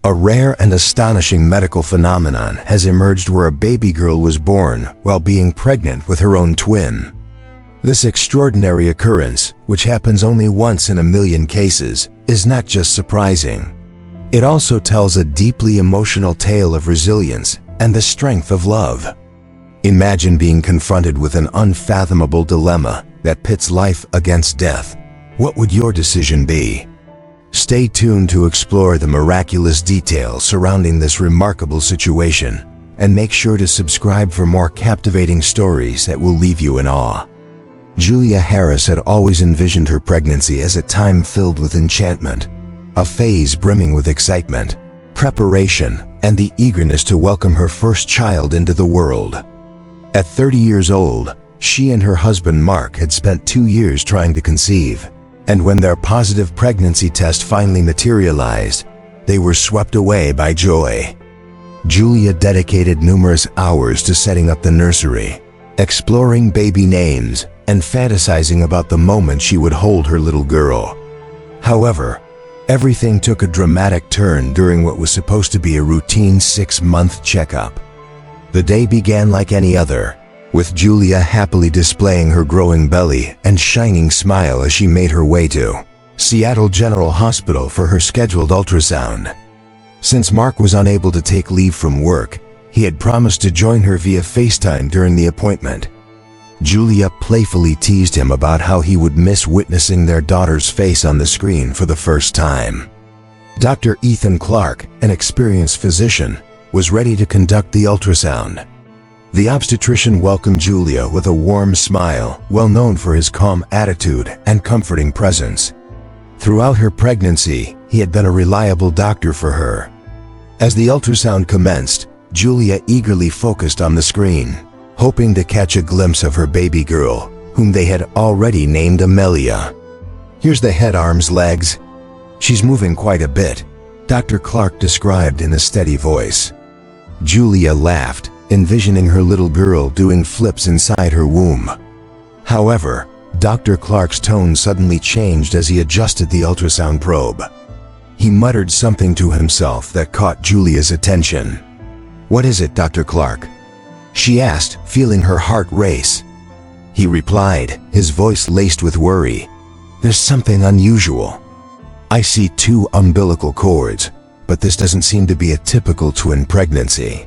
A rare and astonishing medical phenomenon has emerged where a baby girl was born while being pregnant with her own twin. This extraordinary occurrence, which happens only once in a million cases, is not just surprising. It also tells a deeply emotional tale of resilience and the strength of love. Imagine being confronted with an unfathomable dilemma that pits life against death. What would your decision be? Stay tuned to explore the miraculous details surrounding this remarkable situation, and make sure to subscribe for more captivating stories that will leave you in awe. Julia Harris had always envisioned her pregnancy as a time filled with enchantment, a phase brimming with excitement, preparation, and the eagerness to welcome her first child into the world. At 30 years old, she and her husband Mark had spent 2 years trying to conceive, and when their positive pregnancy test finally materialized, they were swept away by joy. Julia dedicated numerous hours to setting up the nursery, exploring baby names, and fantasizing about the moment she would hold her little girl. However, everything took a dramatic turn during what was supposed to be a routine 6-month checkup. The day began like any other, with Julia happily displaying her growing belly and shining smile as she made her way to Seattle General Hospital for her scheduled ultrasound. Since Mark was unable to take leave from work, he had promised to join her via FaceTime during the appointment. Julia playfully teased him about how he would miss witnessing their daughter's face on the screen for the first time. Dr. Ethan Clark, an experienced physician, was ready to conduct the ultrasound. The obstetrician welcomed Julia with a warm smile, well known for his calm attitude and comforting presence. Throughout her pregnancy, he had been a reliable doctor for her. As the ultrasound commenced, Julia eagerly focused on the screen, hoping to catch a glimpse of her baby girl, whom they had already named Amelia. "Here's the head, arms, legs. She's moving quite a bit," Dr. Clark described in a steady voice. Julia laughed, envisioning her little girl doing flips inside her womb. However, Dr. Clark's tone suddenly changed as he adjusted the ultrasound probe. He muttered something to himself that caught Julia's attention. "What is it, Dr. Clark?" she asked, feeling her heart race. He replied, his voice laced with worry, "There's something unusual. I see 2 umbilical cords, but this doesn't seem to be a typical twin pregnancy."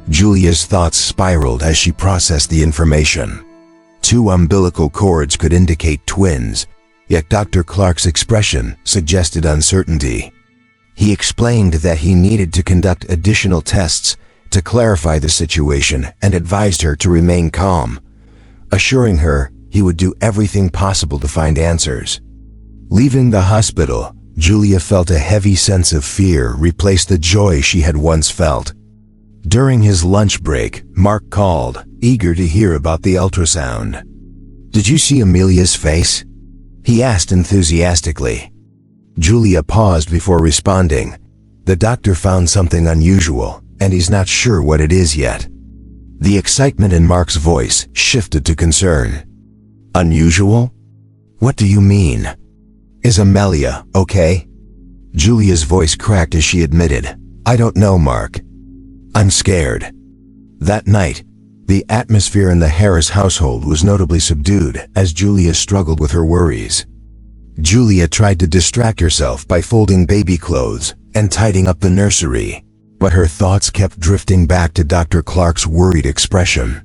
Julia's thoughts spiraled as she processed the information. 2 umbilical cords could indicate twins, yet Dr. Clark's expression suggested uncertainty. He explained that he needed to conduct additional tests to clarify the situation and advised her to remain calm, assuring her he would do everything possible to find answers. Leaving the hospital, Julia felt a heavy sense of fear replace the joy she had once felt. During his lunch break, Mark called, eager to hear about the ultrasound. "Did you see Amelia's face?" he asked enthusiastically. Julia paused before responding. The doctor found something unusual, and he's not sure what it is yet. The excitement in Mark's voice shifted to concern. "Unusual? What do you mean? Is Amelia okay?" Julia's voice cracked as she admitted, "I don't know, Mark. I'm scared." That night, the atmosphere in the Harris household was notably subdued as Julia struggled with her worries. Julia tried to distract herself by folding baby clothes and tidying up the nursery, but her thoughts kept drifting back to Dr. Clark's worried expression.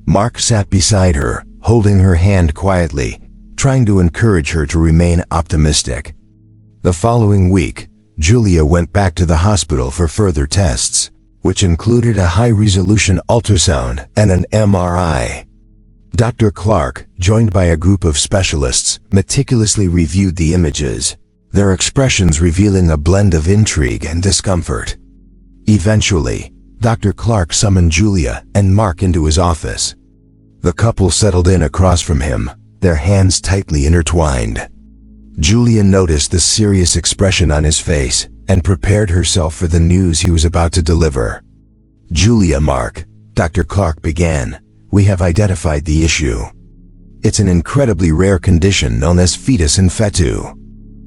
Mark sat beside her, holding her hand quietly, trying to encourage her to remain optimistic. The following week, Julia went back to the hospital for further tests, which included a high-resolution ultrasound and an MRI. Dr. Clark, joined by a group of specialists, meticulously reviewed the images, their expressions revealing a blend of intrigue and discomfort. Eventually, Dr. Clark summoned Julia and Mark into his office. The couple settled in across from him, their hands tightly intertwined. Julia noticed the serious expression on his face and prepared herself for the news he was about to deliver. "Julia, Mark," Dr. Clark began, "we have identified the issue. It's an incredibly rare condition known as fetus in fetu.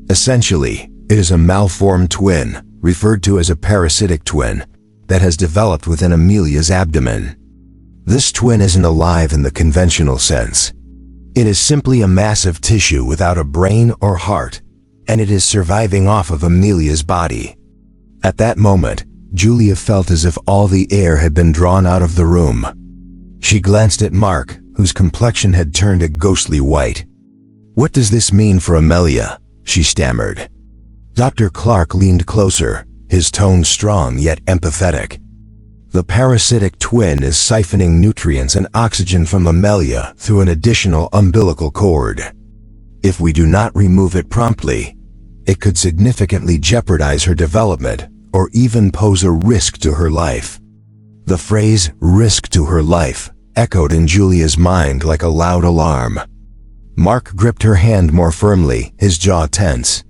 Essentially, it is a malformed twin, referred to as a parasitic twin, that has developed within Amelia's abdomen. This twin isn't alive in the conventional sense. It is simply a mass of tissue without a brain or heart, and it is surviving off of Amelia's body. At that moment, Julia felt as if all the air had been drawn out of the room. She glanced at Mark, whose complexion had turned a ghostly white. "What does this mean for Amelia?" she stammered. Dr. Clark leaned closer, his tone strong yet empathetic. "The parasitic twin is siphoning nutrients and oxygen from Amelia through an additional umbilical cord. If we do not remove it promptly, it could significantly jeopardize her development or even pose a risk to her life." The phrase "risk to her life" echoed in Julia's mind like a loud alarm. Mark gripped her hand more firmly, his jaw tense.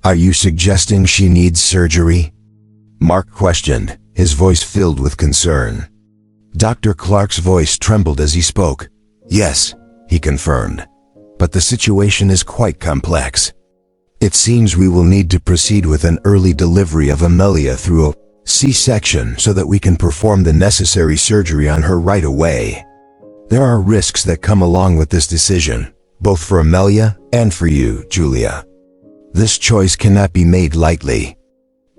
"Are you suggesting she needs surgery?" Mark questioned, his voice filled with concern. Dr. Clark's voice trembled as he spoke. "Yes," he confirmed, "but the situation is quite complex. It seems we will need to proceed with an early delivery of Amelia through a C-section so that we can perform the necessary surgery on her right away. There are risks that come along with this decision, both for Amelia and for you, Julia. This choice cannot be made lightly."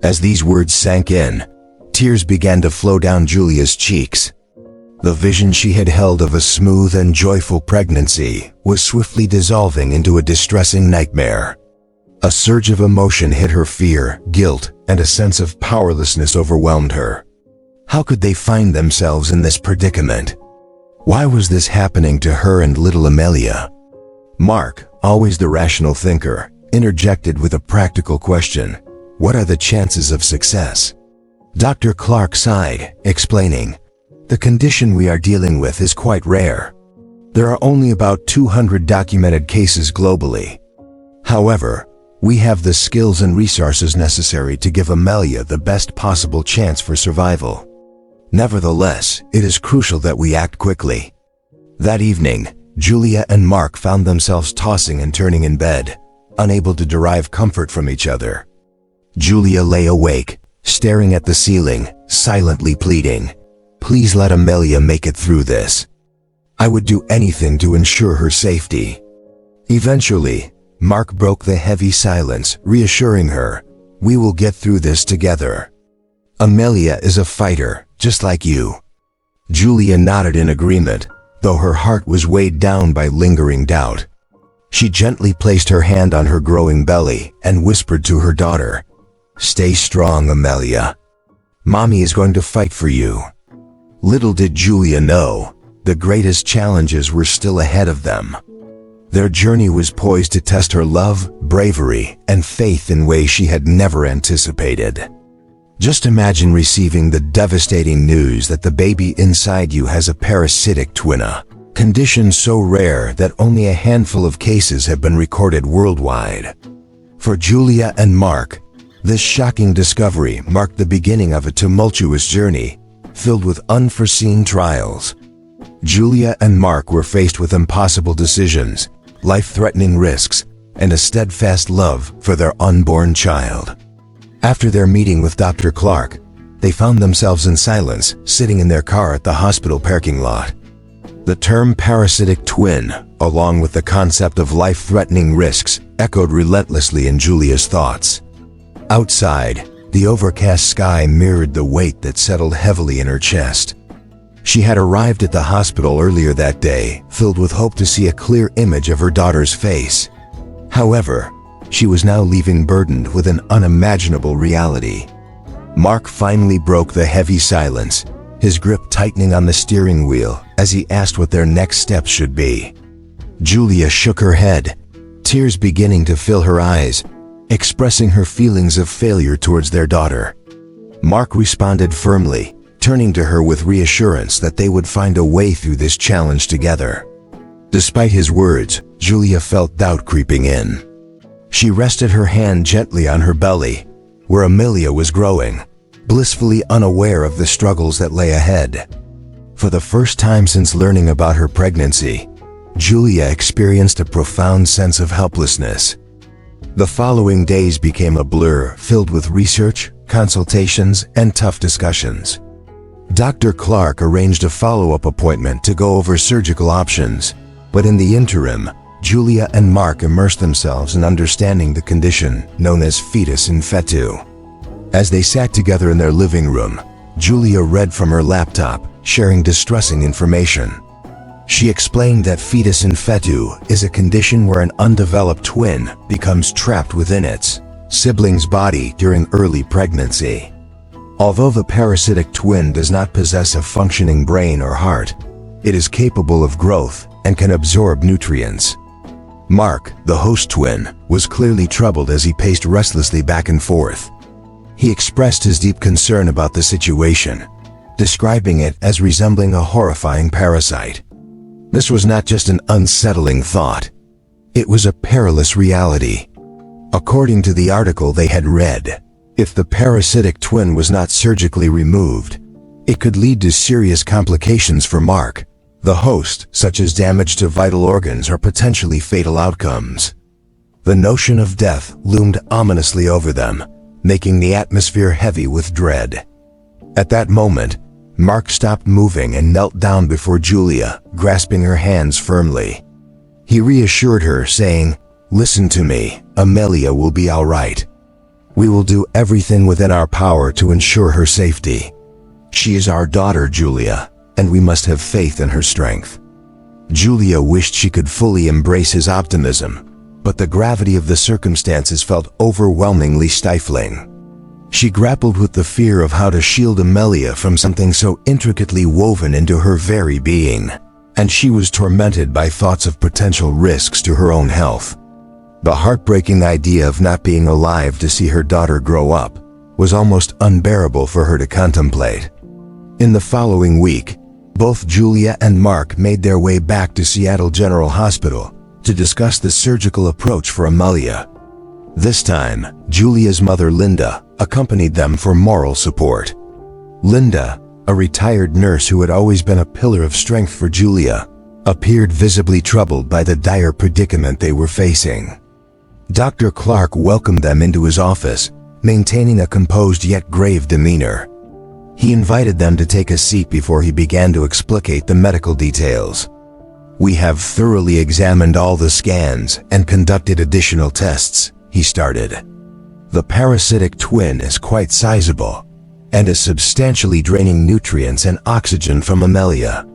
As these words sank in, tears began to flow down Julia's cheeks. The vision she had held of a smooth and joyful pregnancy was swiftly dissolving into a distressing nightmare. A surge of emotion hit her. Fear, guilt, and a sense of powerlessness overwhelmed her. How could they find themselves in this predicament? Why was this happening to her and little Amelia? Mark, always the rational thinker, interjected with a practical question. "What are the chances of success?" Dr. Clark sighed, explaining, "The condition we are dealing with is quite rare. There are only about 200 documented cases globally. However, we have the skills and resources necessary to give Amelia the best possible chance for survival. Nevertheless, it is crucial that we act quickly." That evening, Julia and Mark found themselves tossing and turning in bed, unable to derive comfort from each other. Julia lay awake, staring at the ceiling, silently pleading, "Please let Amelia make it through this. I would do anything to ensure her safety." Eventually, Mark broke the heavy silence, reassuring her, "We will get through this together. Amelia is a fighter, just like you." Julia nodded in agreement, though her heart was weighed down by lingering doubt. She gently placed her hand on her growing belly and whispered to her daughter, "Stay strong, Amelia. Mommy is going to fight for you." Little did Julia know, the greatest challenges were still ahead of them. Their journey was poised to test her love, bravery, and faith in ways she had never anticipated. Just imagine receiving the devastating news that the baby inside you has a parasitic twin, a condition so rare that only a handful of cases have been recorded worldwide. For Julia and Mark, this shocking discovery marked the beginning of a tumultuous journey, filled with unforeseen trials. Julia and Mark were faced with impossible decisions, life-threatening risks, and a steadfast love for their unborn child. After their meeting with Dr. Clark, they found themselves in silence, sitting in their car at the hospital parking lot. The term parasitic twin, along with the concept of life-threatening risks, echoed relentlessly in Julia's thoughts. Outside, the overcast sky mirrored the weight that settled heavily in her chest. She had arrived at the hospital earlier that day, filled with hope to see a clear image of her daughter's face. However, she was now leaving burdened with an unimaginable reality. Mark finally broke the heavy silence, his grip tightening on the steering wheel as he asked what their next steps should be. Julia shook her head, tears beginning to fill her eyes, expressing her feelings of failure towards their daughter. Mark responded firmly, turning to her with reassurance that they would find a way through this challenge together. Despite his words, Julia felt doubt creeping in. She rested her hand gently on her belly, where Amelia was growing, blissfully unaware of the struggles that lay ahead. For the first time since learning about her pregnancy, Julia experienced a profound sense of helplessness. The following days became a blur filled with research, consultations, and tough discussions. Dr. Clark arranged a follow-up appointment to go over surgical options, but in the interim, Julia and Mark immersed themselves in understanding the condition known as fetus in fetu. As they sat together in their living room, Julia read from her laptop, sharing distressing information. She explained that fetus in fetu is a condition where an undeveloped twin becomes trapped within its sibling's body during early pregnancy. Although the parasitic twin does not possess a functioning brain or heart, it is capable of growth and can absorb nutrients. Mark, the host twin, was clearly troubled as he paced restlessly back and forth. He expressed his deep concern about the situation, describing it as resembling a horrifying parasite. This was not just an unsettling thought. It was a perilous reality. According to the article they had read, if the parasitic twin was not surgically removed, it could lead to serious complications for Mark, the host, such as damage to vital organs or potentially fatal outcomes. The notion of death loomed ominously over them, making the atmosphere heavy with dread. At that moment, Mark stopped moving and knelt down before Julia, grasping her hands firmly. He reassured her, saying, "Listen to me, Amelia will be all right. We will do everything within our power to ensure her safety. She is our daughter, Julia, and we must have faith in her strength." Julia wished she could fully embrace his optimism, but the gravity of the circumstances felt overwhelmingly stifling. She grappled with the fear of how to shield Amelia from something so intricately woven into her very being, and she was tormented by thoughts of potential risks to her own health. The heartbreaking idea of not being alive to see her daughter grow up was almost unbearable for her to contemplate. In the following week, both Julia and Mark made their way back to Seattle General Hospital to discuss the surgical approach for Amelia. This time, Julia's mother Linda accompanied them for moral support. Linda, a retired nurse who had always been a pillar of strength for Julia, appeared visibly troubled by the dire predicament they were facing. Dr. Clark welcomed them into his office, maintaining a composed yet grave demeanor. He invited them to take a seat before he began to explicate the medical details. "We have thoroughly examined all the scans and conducted additional tests," he started. "The parasitic twin is quite sizable and is substantially draining nutrients and oxygen from Amelia.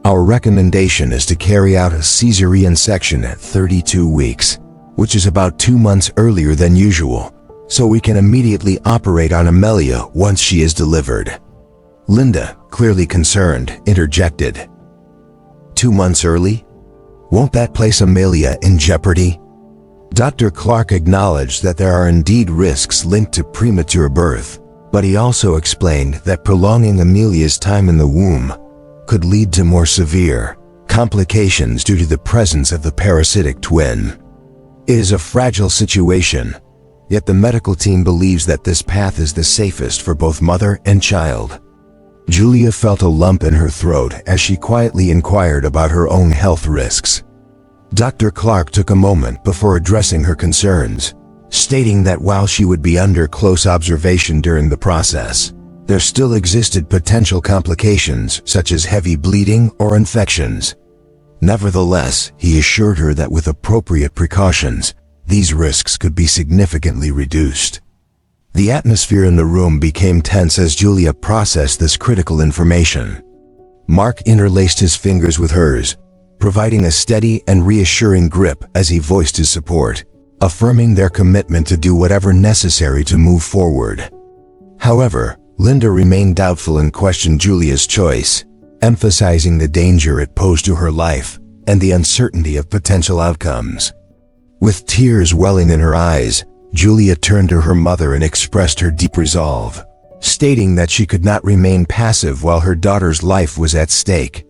Our recommendation is to carry out a cesarean section at 32 weeks, which is about 2 months earlier than usual, so we can immediately operate on Amelia once she is delivered." Linda, clearly concerned, interjected, "2 months early? Won't that place Amelia in jeopardy?" Dr. Clark acknowledged that there are indeed risks linked to premature birth, but he also explained that prolonging Amelia's time in the womb could lead to more severe complications due to the presence of the parasitic twin. It is a fragile situation, yet the medical team believes that this path is the safest for both mother and child. Julia felt a lump in her throat as she quietly inquired about her own health risks. Dr. Clark took a moment before addressing her concerns, stating that while she would be under close observation during the process, there still existed potential complications such as heavy bleeding or infections. Nevertheless, he assured her that with appropriate precautions, these risks could be significantly reduced. The atmosphere in the room became tense as Julia processed this critical information. Mark interlaced his fingers with hers, providing a steady and reassuring grip as he voiced his support, affirming their commitment to do whatever necessary to move forward. However, Linda remained doubtful and questioned Julia's choice, emphasizing the danger it posed to her life and the uncertainty of potential outcomes. With tears welling in her eyes, Julia turned to her mother and expressed her deep resolve, stating that she could not remain passive while her daughter's life was at stake.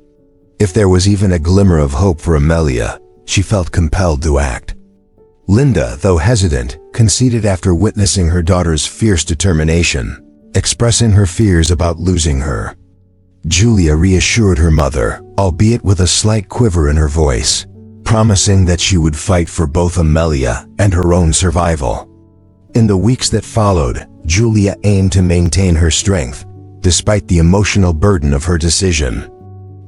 If there was even a glimmer of hope for Amelia, she felt compelled to act. Linda, though hesitant, conceded after witnessing her daughter's fierce determination, expressing her fears about losing her. Julia reassured her mother, albeit with a slight quiver in her voice, promising that she would fight for both Amelia and her own survival. In the weeks that followed, Julia aimed to maintain her strength, despite the emotional burden of her decision.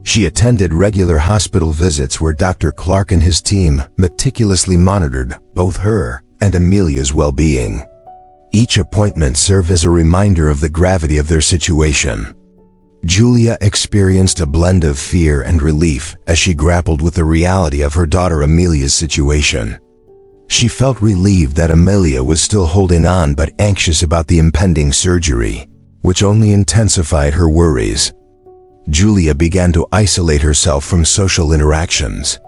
She attended regular hospital visits where Dr. Clark and his team meticulously monitored both her and Amelia's well-being. Each appointment served as a reminder of the gravity of their situation. Julia experienced a blend of fear and relief as she grappled with the reality of her daughter Amelia's situation. She felt relieved that Amelia was still holding on but anxious about the impending surgery, which only intensified her worries. Julia began to isolate herself from social interactions.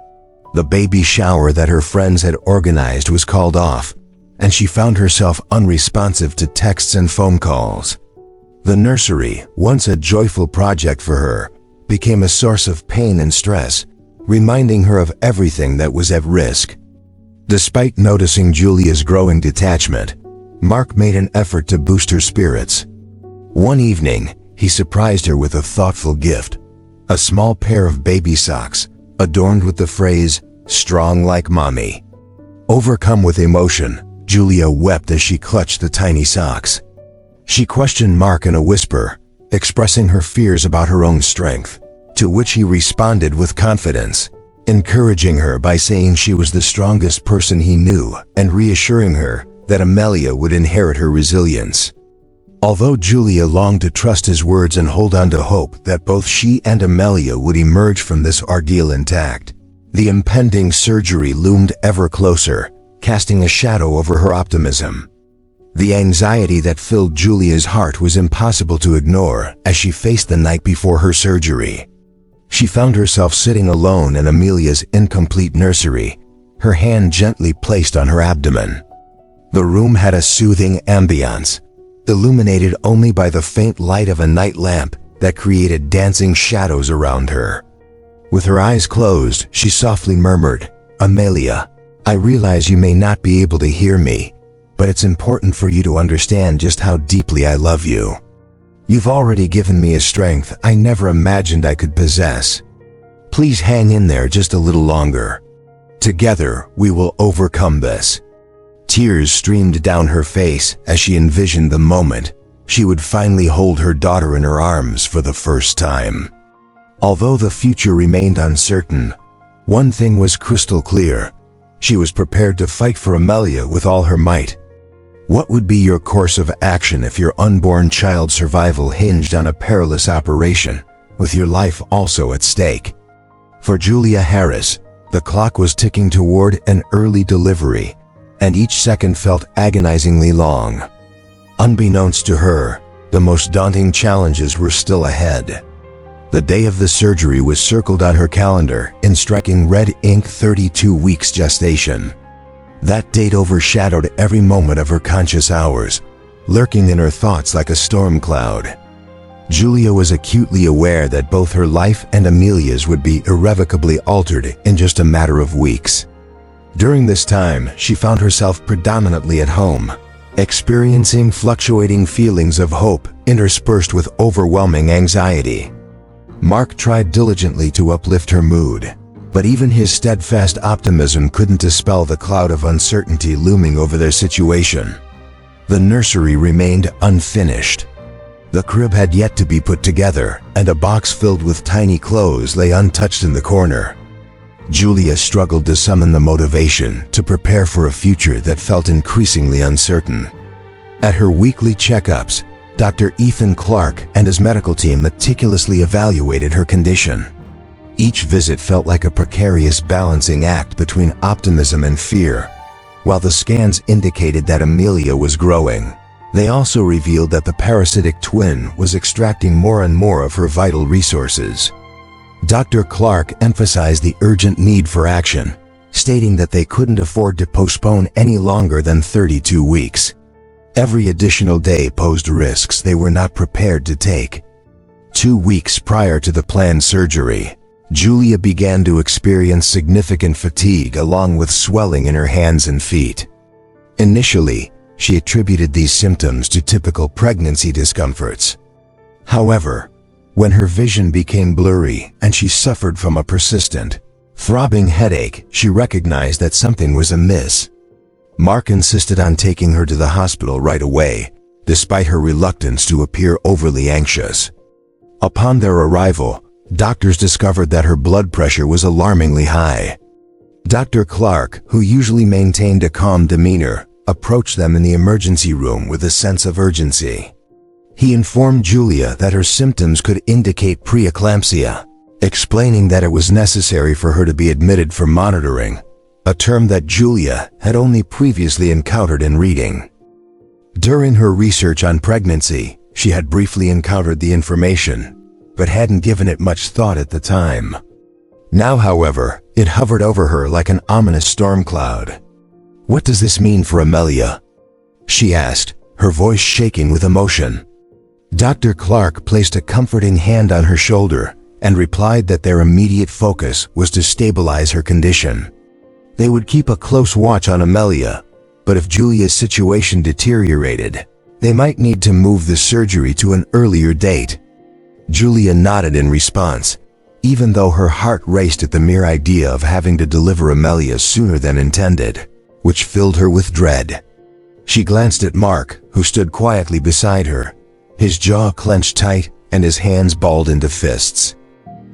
The baby shower that her friends had organized was called off, and she found herself unresponsive to texts and phone calls. The nursery, once a joyful project for her, became a source of pain and stress, reminding her of everything that was at risk. Despite noticing Julia's growing detachment, Mark made an effort to boost her spirits. One evening, he surprised her with a thoughtful gift, a small pair of baby socks, adorned with the phrase, "Strong like mommy." Overcome with emotion, Julia wept as she clutched the tiny socks. She questioned Mark in a whisper, expressing her fears about her own strength, to which he responded with confidence, encouraging her by saying she was the strongest person he knew and reassuring her that Amelia would inherit her resilience. Although Julia longed to trust his words and hold on to hope that both she and Amelia would emerge from this ordeal intact, the impending surgery loomed ever closer, casting a shadow over her optimism. The anxiety that filled Julia's heart was impossible to ignore as she faced the night before her surgery. She found herself sitting alone in Amelia's incomplete nursery, her hand gently placed on her abdomen. The room had a soothing ambiance, illuminated only by the faint light of a night lamp that created dancing shadows around her. With her eyes closed, she softly murmured, "Amelia, I realize you may not be able to hear me, but it's important for you to understand just how deeply I love you. You've already given me a strength I never imagined I could possess. Please hang in there just a little longer. Together, we will overcome this." Tears streamed down her face as she envisioned the moment she would finally hold her daughter in her arms for the first time. Although the future remained uncertain, one thing was crystal clear. She was prepared to fight for Amelia with all her might. What would be your course of action if your unborn child's survival hinged on a perilous operation, with your life also at stake? For Julia Harris, the clock was ticking toward an early delivery, and each second felt agonizingly long. Unbeknownst to her, the most daunting challenges were still ahead. The day of the surgery was circled on her calendar in striking red ink: 32 weeks gestation. That date overshadowed every moment of her conscious hours, lurking in her thoughts like a storm cloud. Julia was acutely aware that both her life and Amelia's would be irrevocably altered in just a matter of weeks. During this time, she found herself predominantly at home, experiencing fluctuating feelings of hope interspersed with overwhelming anxiety. Mark tried diligently to uplift her mood, but even his steadfast optimism couldn't dispel the cloud of uncertainty looming over their situation. The nursery remained unfinished. The crib had yet to be put together, and a box filled with tiny clothes lay untouched in the corner. Julia struggled to summon the motivation to prepare for a future that felt increasingly uncertain. At her weekly checkups, Dr. Ethan Clark and his medical team meticulously evaluated her condition. Each visit felt like a precarious balancing act between optimism and fear. While the scans indicated that Amelia was growing, they also revealed that the parasitic twin was extracting more and more of her vital resources. Dr. Clark emphasized the urgent need for action, stating that they couldn't afford to postpone any longer than 32 weeks. Every additional day posed risks they were not prepared to take. 2 weeks prior to the planned surgery, Julia began to experience significant fatigue along with swelling in her hands and feet. Initially, she attributed these symptoms to typical pregnancy discomforts. However, when her vision became blurry and she suffered from a persistent, throbbing headache, she recognized that something was amiss. Mark insisted on taking her to the hospital right away, despite her reluctance to appear overly anxious. Upon their arrival, doctors discovered that her blood pressure was alarmingly high. Dr. Clark, who usually maintained a calm demeanor, approached them in the emergency room with a sense of urgency. He informed Julia that her symptoms could indicate preeclampsia, explaining that it was necessary for her to be admitted for monitoring, a term that Julia had only previously encountered in reading. During her research on pregnancy, she had briefly encountered the information, but hadn't given it much thought at the time. Now, however, it hovered over her like an ominous storm cloud. "What does this mean for Amelia?" she asked, her voice shaking with emotion. Dr. Clark placed a comforting hand on her shoulder and replied that their immediate focus was to stabilize her condition. They would keep a close watch on Amelia, but if Julia's situation deteriorated, they might need to move the surgery to an earlier date. Julia nodded in response, even though her heart raced at the mere idea of having to deliver Amelia sooner than intended, which filled her with dread. She glanced at Mark, who stood quietly beside her, his jaw clenched tight and his hands balled into fists.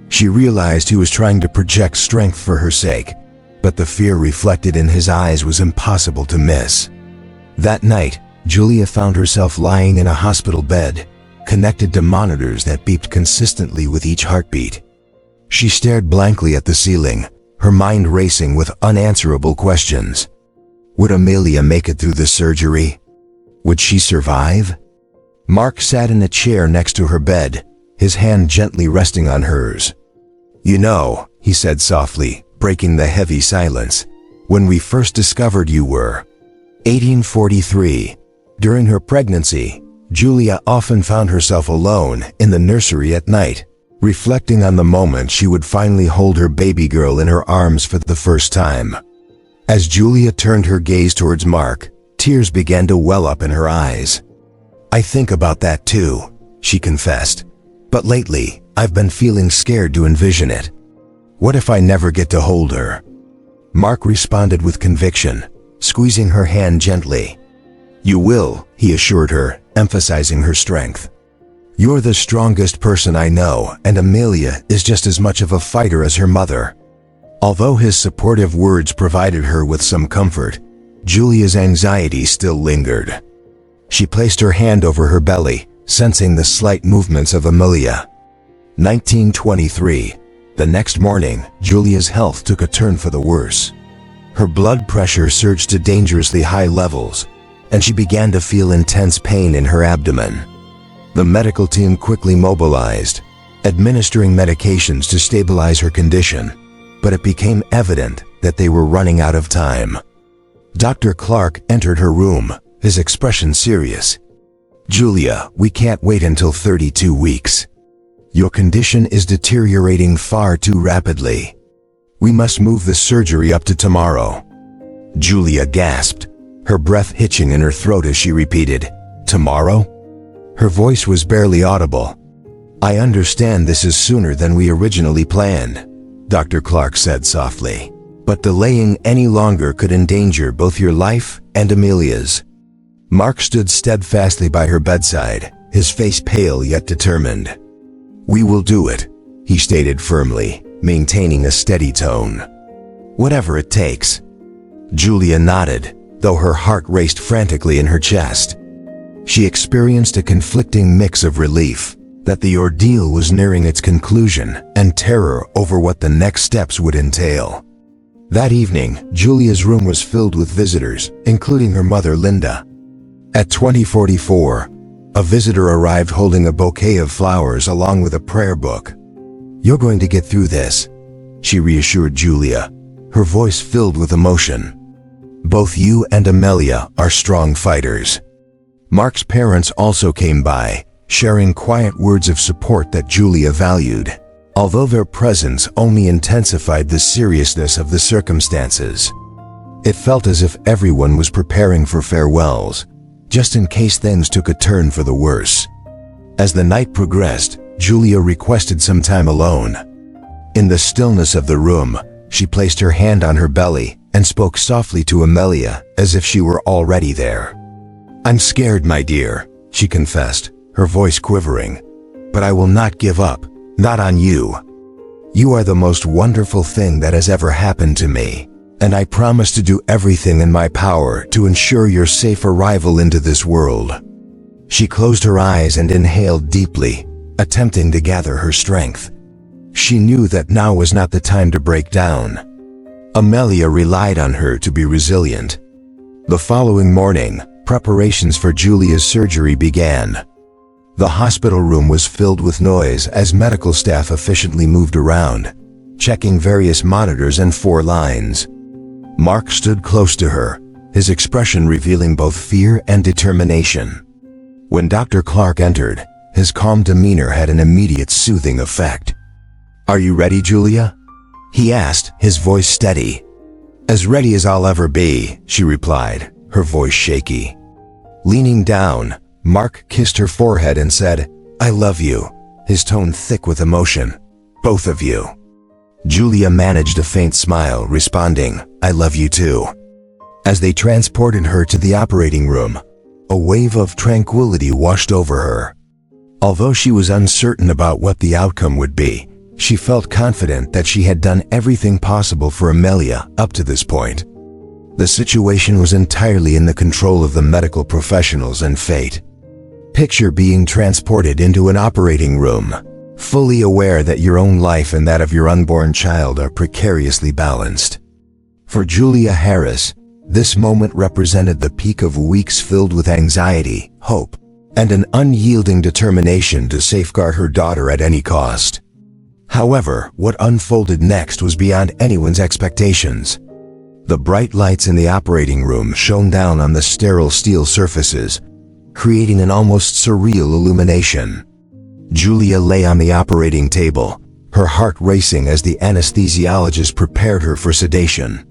She realized he was trying to project strength for her sake, but the fear reflected in his eyes was impossible to miss. That night, Julia found herself lying in a hospital bed, connected to monitors that beeped consistently with each heartbeat. She stared blankly at the ceiling, her mind racing with unanswerable questions. Would Amelia make it through the surgery? Would she survive? Mark sat in a chair next to her bed, his hand gently resting on hers. "You know," he said softly, breaking the heavy silence, "when we first discovered you were 1843. During her pregnancy, Julia often found herself alone in the nursery at night, reflecting on the moment she would finally hold her baby girl in her arms for the first time." As Julia turned her gaze towards Mark, tears began to well up in her eyes. "I think about that too," she confessed. "But lately, I've been feeling scared to envision it. What if I never get to hold her?" Mark responded with conviction, squeezing her hand gently. "You will," he assured her, emphasizing her strength. "You're the strongest person I know, and Amelia is just as much of a fighter as her mother." Although his supportive words provided her with some comfort, Julia's anxiety still lingered. She placed her hand over her belly, sensing the slight movements of Amelia. 1923. The next morning, Julia's health took a turn for the worse. Her blood pressure surged to dangerously high levels, and she began to feel intense pain in her abdomen. The medical team quickly mobilized, administering medications to stabilize her condition, but it became evident that they were running out of time. Dr. Clark entered her room, his expression serious. "Julia, we can't wait until 32 weeks. Your condition is deteriorating far too rapidly. We must move the surgery up to tomorrow." Julia gasped, her breath hitching in her throat as she repeated, "Tomorrow?" Her voice was barely audible. "I understand this is sooner than we originally planned," Dr. Clark said softly, "but delaying any longer could endanger both your life and Amelia's." Mark stood steadfastly by her bedside, his face pale yet determined. "We will do it," he stated firmly, maintaining a steady tone. "Whatever it takes." Julia nodded, though her heart raced frantically in her chest. She experienced a conflicting mix of relief that the ordeal was nearing its conclusion and terror over what the next steps would entail. That evening, Julia's room was filled with visitors, including her mother Linda. At 20:44, a visitor arrived holding a bouquet of flowers along with a prayer book. "You're going to get through this," she reassured Julia, her voice filled with emotion. "Both you and Amelia are strong fighters." Mark's parents also came by, sharing quiet words of support that Julia valued, although their presence only intensified the seriousness of the circumstances. It felt as if everyone was preparing for farewells, just in case things took a turn for the worse. As the night progressed, Julia requested some time alone. In the stillness of the room, she placed her hand on her belly and spoke softly to Amelia as if she were already there. "I'm scared, my dear," she confessed, her voice quivering. "But I will not give up, not on you. You are the most wonderful thing that has ever happened to me, and I promise to do everything in my power to ensure your safe arrival into this world." She closed her eyes and inhaled deeply, attempting to gather her strength. She knew that now was not the time to break down. Amelia relied on her to be resilient. The following morning, preparations for Julia's surgery began. The hospital room was filled with noise as medical staff efficiently moved around, checking various monitors and 4 lines. Mark stood close to her, his expression revealing both fear and determination. When Dr. Clark entered, his calm demeanor had an immediate soothing effect. "Are you ready, Julia?" he asked, his voice steady. "As ready as I'll ever be," she replied, her voice shaky. Leaning down, Mark kissed her forehead and said, "I love you," his tone thick with emotion. "Both of you." Julia managed a faint smile, responding, "I love you too." As they transported her to the operating room, a wave of tranquility washed over her. Although she was uncertain about what the outcome would be, she felt confident that she had done everything possible for Amelia up to this point. The situation was entirely in the control of the medical professionals and fate. Picture being transported into an operating room, fully aware that your own life and that of your unborn child are precariously balanced. For Julia Harris, this moment represented the peak of weeks filled with anxiety, hope, and an unyielding determination to safeguard her daughter at any cost. However, what unfolded next was beyond anyone's expectations. The bright lights in the operating room shone down on the sterile steel surfaces, creating an almost surreal illumination. Julia lay on the operating table, her heart racing as the anesthesiologist prepared her for sedation.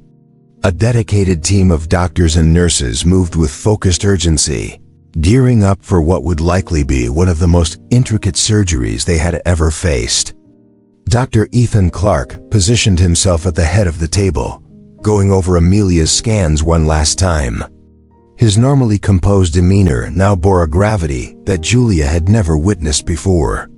A dedicated team of doctors and nurses moved with focused urgency, gearing up for what would likely be one of the most intricate surgeries they had ever faced. Dr. Ethan Clark positioned himself at the head of the table, going over Amelia's scans one last time. His normally composed demeanor now bore a gravity that Julia had never witnessed before.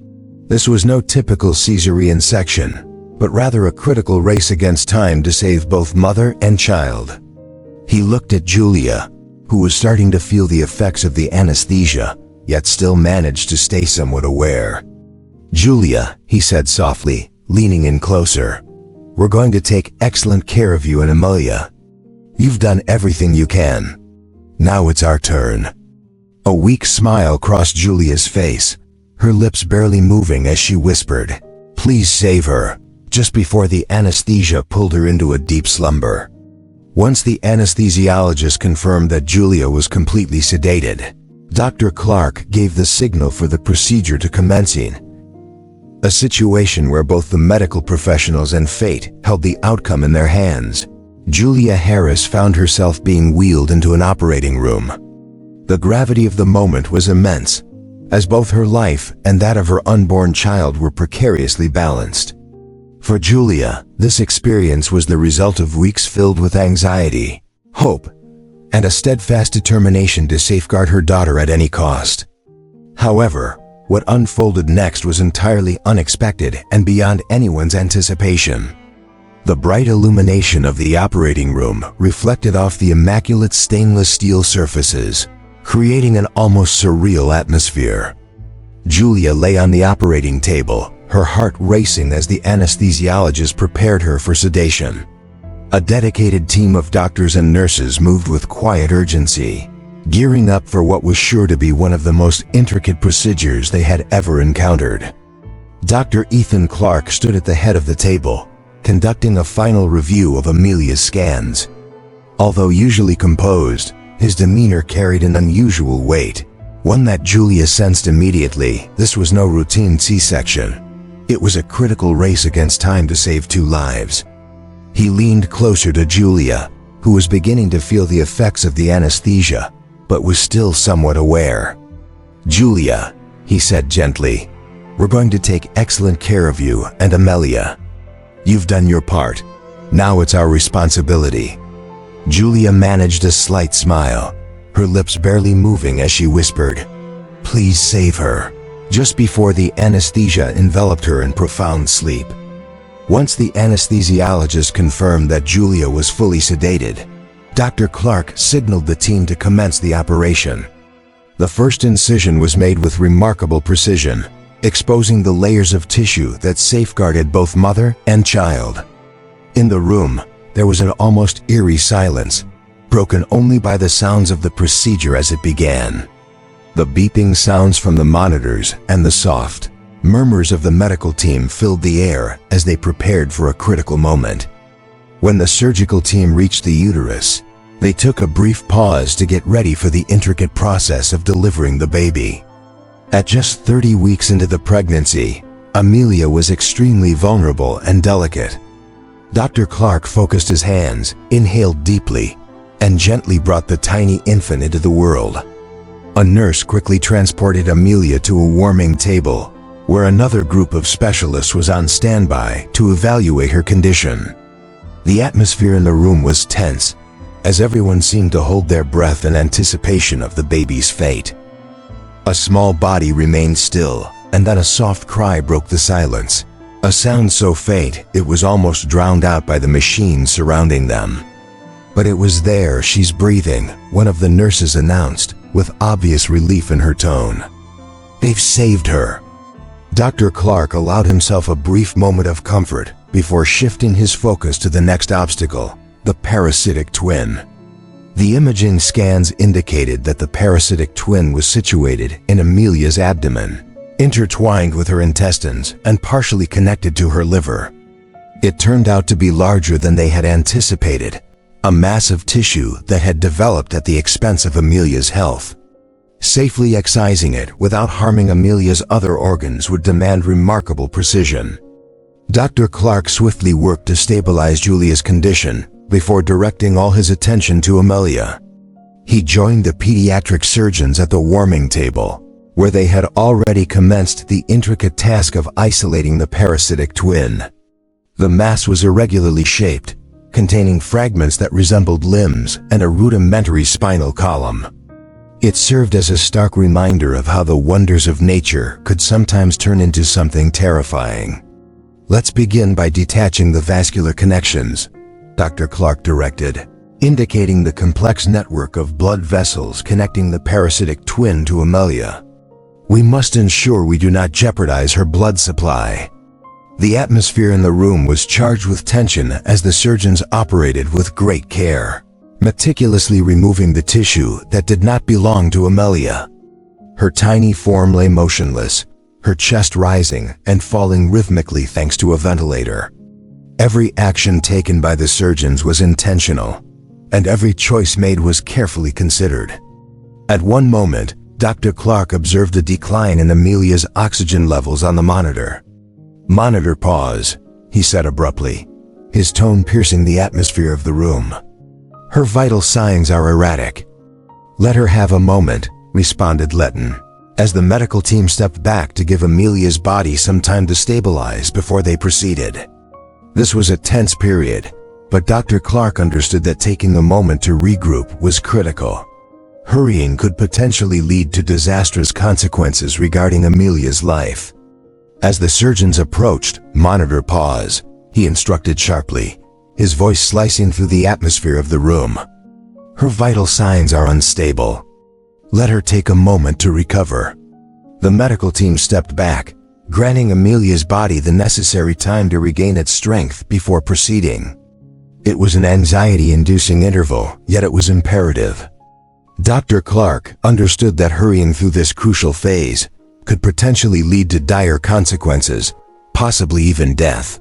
This was no typical cesarean section, but rather a critical race against time to save both mother and child. He looked at Julia, who was starting to feel the effects of the anesthesia, yet still managed to stay somewhat aware. "Julia," he said softly, leaning in closer, "we're going to take excellent care of you and Amelia. You've done everything you can. Now it's our turn." A weak smile crossed Julia's face, her lips barely moving as she whispered, "Please save her," just before the anesthesia pulled her into a deep slumber. Once the anesthesiologist confirmed that Julia was completely sedated, Dr. Clark gave the signal for the procedure to commencing. A situation where both the medical professionals and fate held the outcome in their hands. Julia Harris found herself being wheeled into an operating room. The gravity of the moment was immense, as both her life and that of her unborn child were precariously balanced. For Julia, this experience was the result of weeks filled with anxiety, hope, and a steadfast determination to safeguard her daughter at any cost. However, what unfolded next was entirely unexpected and beyond anyone's anticipation. The bright illumination of the operating room reflected off the immaculate stainless steel surfaces, creating an almost surreal atmosphere. Julia lay on the operating table, her heart racing as the anesthesiologist prepared her for sedation. A dedicated team of doctors and nurses moved with quiet urgency, gearing up for what was sure to be one of the most intricate procedures they had ever encountered. Dr. Ethan Clark stood at the head of the table, conducting a final review of Amelia's scans. Although usually composed, his demeanor carried an unusual weight, one that Julia sensed immediately. This was no routine C-section. It was a critical race against time to save 2 lives. He leaned closer to Julia, who was beginning to feel the effects of the anesthesia, but was still somewhat aware. "Julia," he said gently, "we're going to take excellent care of you and Amelia. You've done your part. Now it's our responsibility. Julia managed a slight smile, her lips barely moving as she whispered, "Please save her," just before the anesthesia enveloped her in profound sleep. Once the anesthesiologist confirmed that Julia was fully sedated, Dr. Clark signaled the team to commence the operation. The first incision was made with remarkable precision, exposing the layers of tissue that safeguarded both mother and child. In the room, there was an almost eerie silence, broken only by the sounds of the procedure as it began. The beeping sounds from the monitors and the soft murmurs of the medical team filled the air as they prepared for a critical moment. When the surgical team reached the uterus, they took a brief pause to get ready for the intricate process of delivering the baby. At just 30 weeks into the pregnancy, Amelia was extremely vulnerable and delicate. Dr. Clark focused his hands, inhaled deeply, and gently brought the tiny infant into the world. A nurse quickly transported Amelia to a warming table, where another group of specialists was on standby to evaluate her condition. The atmosphere in the room was tense, as everyone seemed to hold their breath in anticipation of the baby's fate. A small body remained still, and then a soft cry broke the silence, a sound so faint it was almost drowned out by the machines surrounding them. "But it was there, she's breathing," one of the nurses announced, with obvious relief in her tone. "They've saved her." Dr. Clark allowed himself a brief moment of comfort before shifting his focus to the next obstacle, the parasitic twin. The imaging scans indicated that the parasitic twin was situated in Amelia's abdomen, intertwined with her intestines and partially connected to her liver. It turned out to be larger than they had anticipated, a mass of tissue that had developed at the expense of Amelia's health. Safely excising it without harming Amelia's other organs would demand remarkable precision. Dr. Clark swiftly worked to stabilize Julia's condition before directing all his attention to Amelia. He joined the pediatric surgeons at the warming table, where they had already commenced the intricate task of isolating the parasitic twin. The mass was irregularly shaped, containing fragments that resembled limbs and a rudimentary spinal column. It served as a stark reminder of how the wonders of nature could sometimes turn into something terrifying. "Let's begin by detaching the vascular connections," Dr. Clark directed, indicating the complex network of blood vessels connecting the parasitic twin to Amelia. "We must ensure we do not jeopardize her blood supply." The atmosphere in the room was charged with tension as the surgeons operated with great care, meticulously removing the tissue that did not belong to Amelia. Her tiny form lay motionless, her chest rising and falling rhythmically thanks to a ventilator. Every action taken by the surgeons was intentional, and every choice made was carefully considered. At one moment, Dr. Clark observed a decline in Amelia's oxygen levels on the monitor. "Monitor pause," he said abruptly, his tone piercing the atmosphere of the room. "Her vital signs are erratic." "Let her have a moment," responded Letton, as the medical team stepped back to give Amelia's body some time to stabilize before they proceeded. This was a tense period, but Dr. Clark understood that taking a moment to regroup was critical. Hurrying could potentially lead to disastrous consequences regarding Amelia's life. As the surgeons approached, "Monitor pause," he instructed sharply, his voice slicing through the atmosphere of the room. "Her vital signs are unstable. Let her take a moment to recover." The medical team stepped back, granting Amelia's body the necessary time to regain its strength before proceeding. It was an anxiety-inducing interval, yet it was imperative. Dr. Clark understood that hurrying through this crucial phase could potentially lead to dire consequences, possibly even death.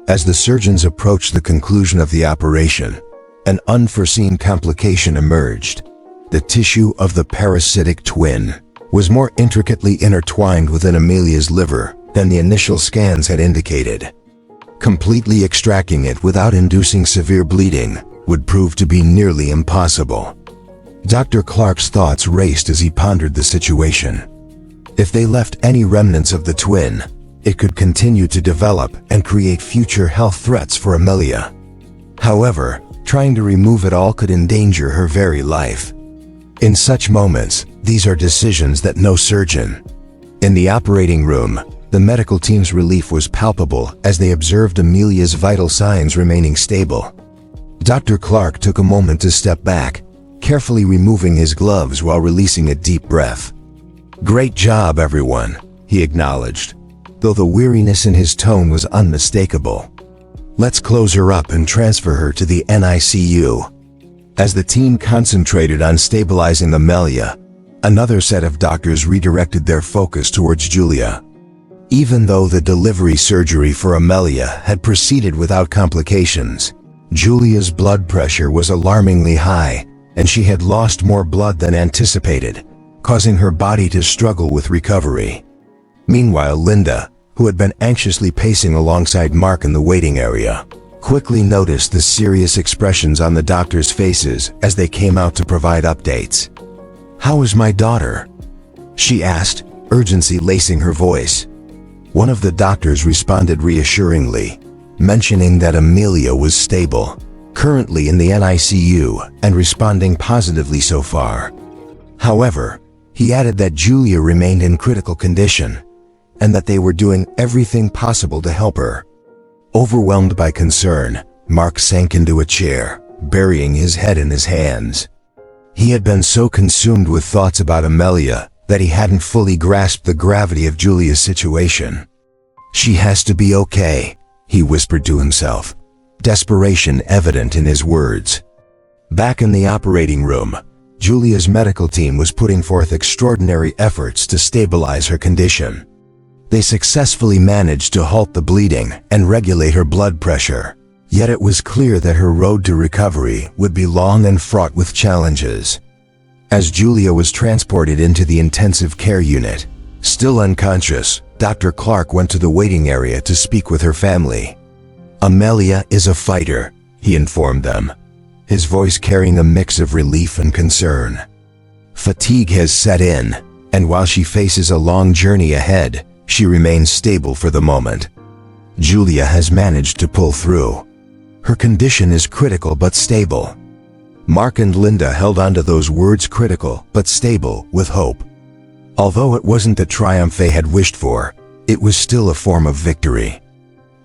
As the surgeons approached the conclusion of the operation, an unforeseen complication emerged. The tissue of the parasitic twin was more intricately intertwined within Amelia's liver than the initial scans had indicated. Completely extracting it without inducing severe bleeding would prove to be nearly impossible. Dr. Clark's thoughts raced as he pondered the situation. If they left any remnants of the twin, it could continue to develop and create future health threats for Amelia. However, Trying to remove it all could endanger her very life. In such moments, these are decisions that no surgeon. In the operating room, the medical team's relief was palpable as they observed Amelia's vital signs remaining stable. Dr. Clark took a moment to step back, carefully removing his gloves while releasing a deep breath. "Great job, everyone," he acknowledged, though the weariness in his tone was unmistakable. "Let's close her up and transfer her to the NICU." As the team concentrated on stabilizing Amelia, another set of doctors redirected their focus towards Julia. Even though the delivery surgery for Amelia had proceeded without complications, Julia's blood pressure was alarmingly high, and she had lost more blood than anticipated, causing her body to struggle with recovery. Meanwhile, Linda, who had been anxiously pacing alongside Mark in the waiting area, quickly noticed the serious expressions on the doctors' faces as they came out to provide updates. "How is my daughter?" she asked, urgency lacing her voice. One of the doctors responded reassuringly, mentioning that Amelia was stable, currently in the NICU and responding positively so far. However, he added that Julia remained in critical condition and that they were doing everything possible to help her. Overwhelmed by concern, Mark sank into a chair, burying his head in his hands. He had been so consumed with thoughts about Amelia that he hadn't fully grasped the gravity of Julia's situation. "She has to be okay," he whispered to himself, desperation evident in his words. Back in the operating room, Julia's medical team was putting forth extraordinary efforts to stabilize her condition. They successfully managed to halt the bleeding and regulate her blood pressure, yet it was clear that her road to recovery would be long and fraught with challenges. As Julia was transported into the intensive care unit, still unconscious, Dr. Clark went to the waiting area to speak with her family. "Amelia is a fighter," he informed them, his voice carrying a mix of relief and concern. "Fatigue has set in, and while she faces a long journey ahead, she remains stable for the moment. Julia has managed to pull through. Her condition is critical but stable." Mark and Linda held onto those words, critical but stable, with hope. Although it wasn't the triumph they had wished for, it was still a form of victory.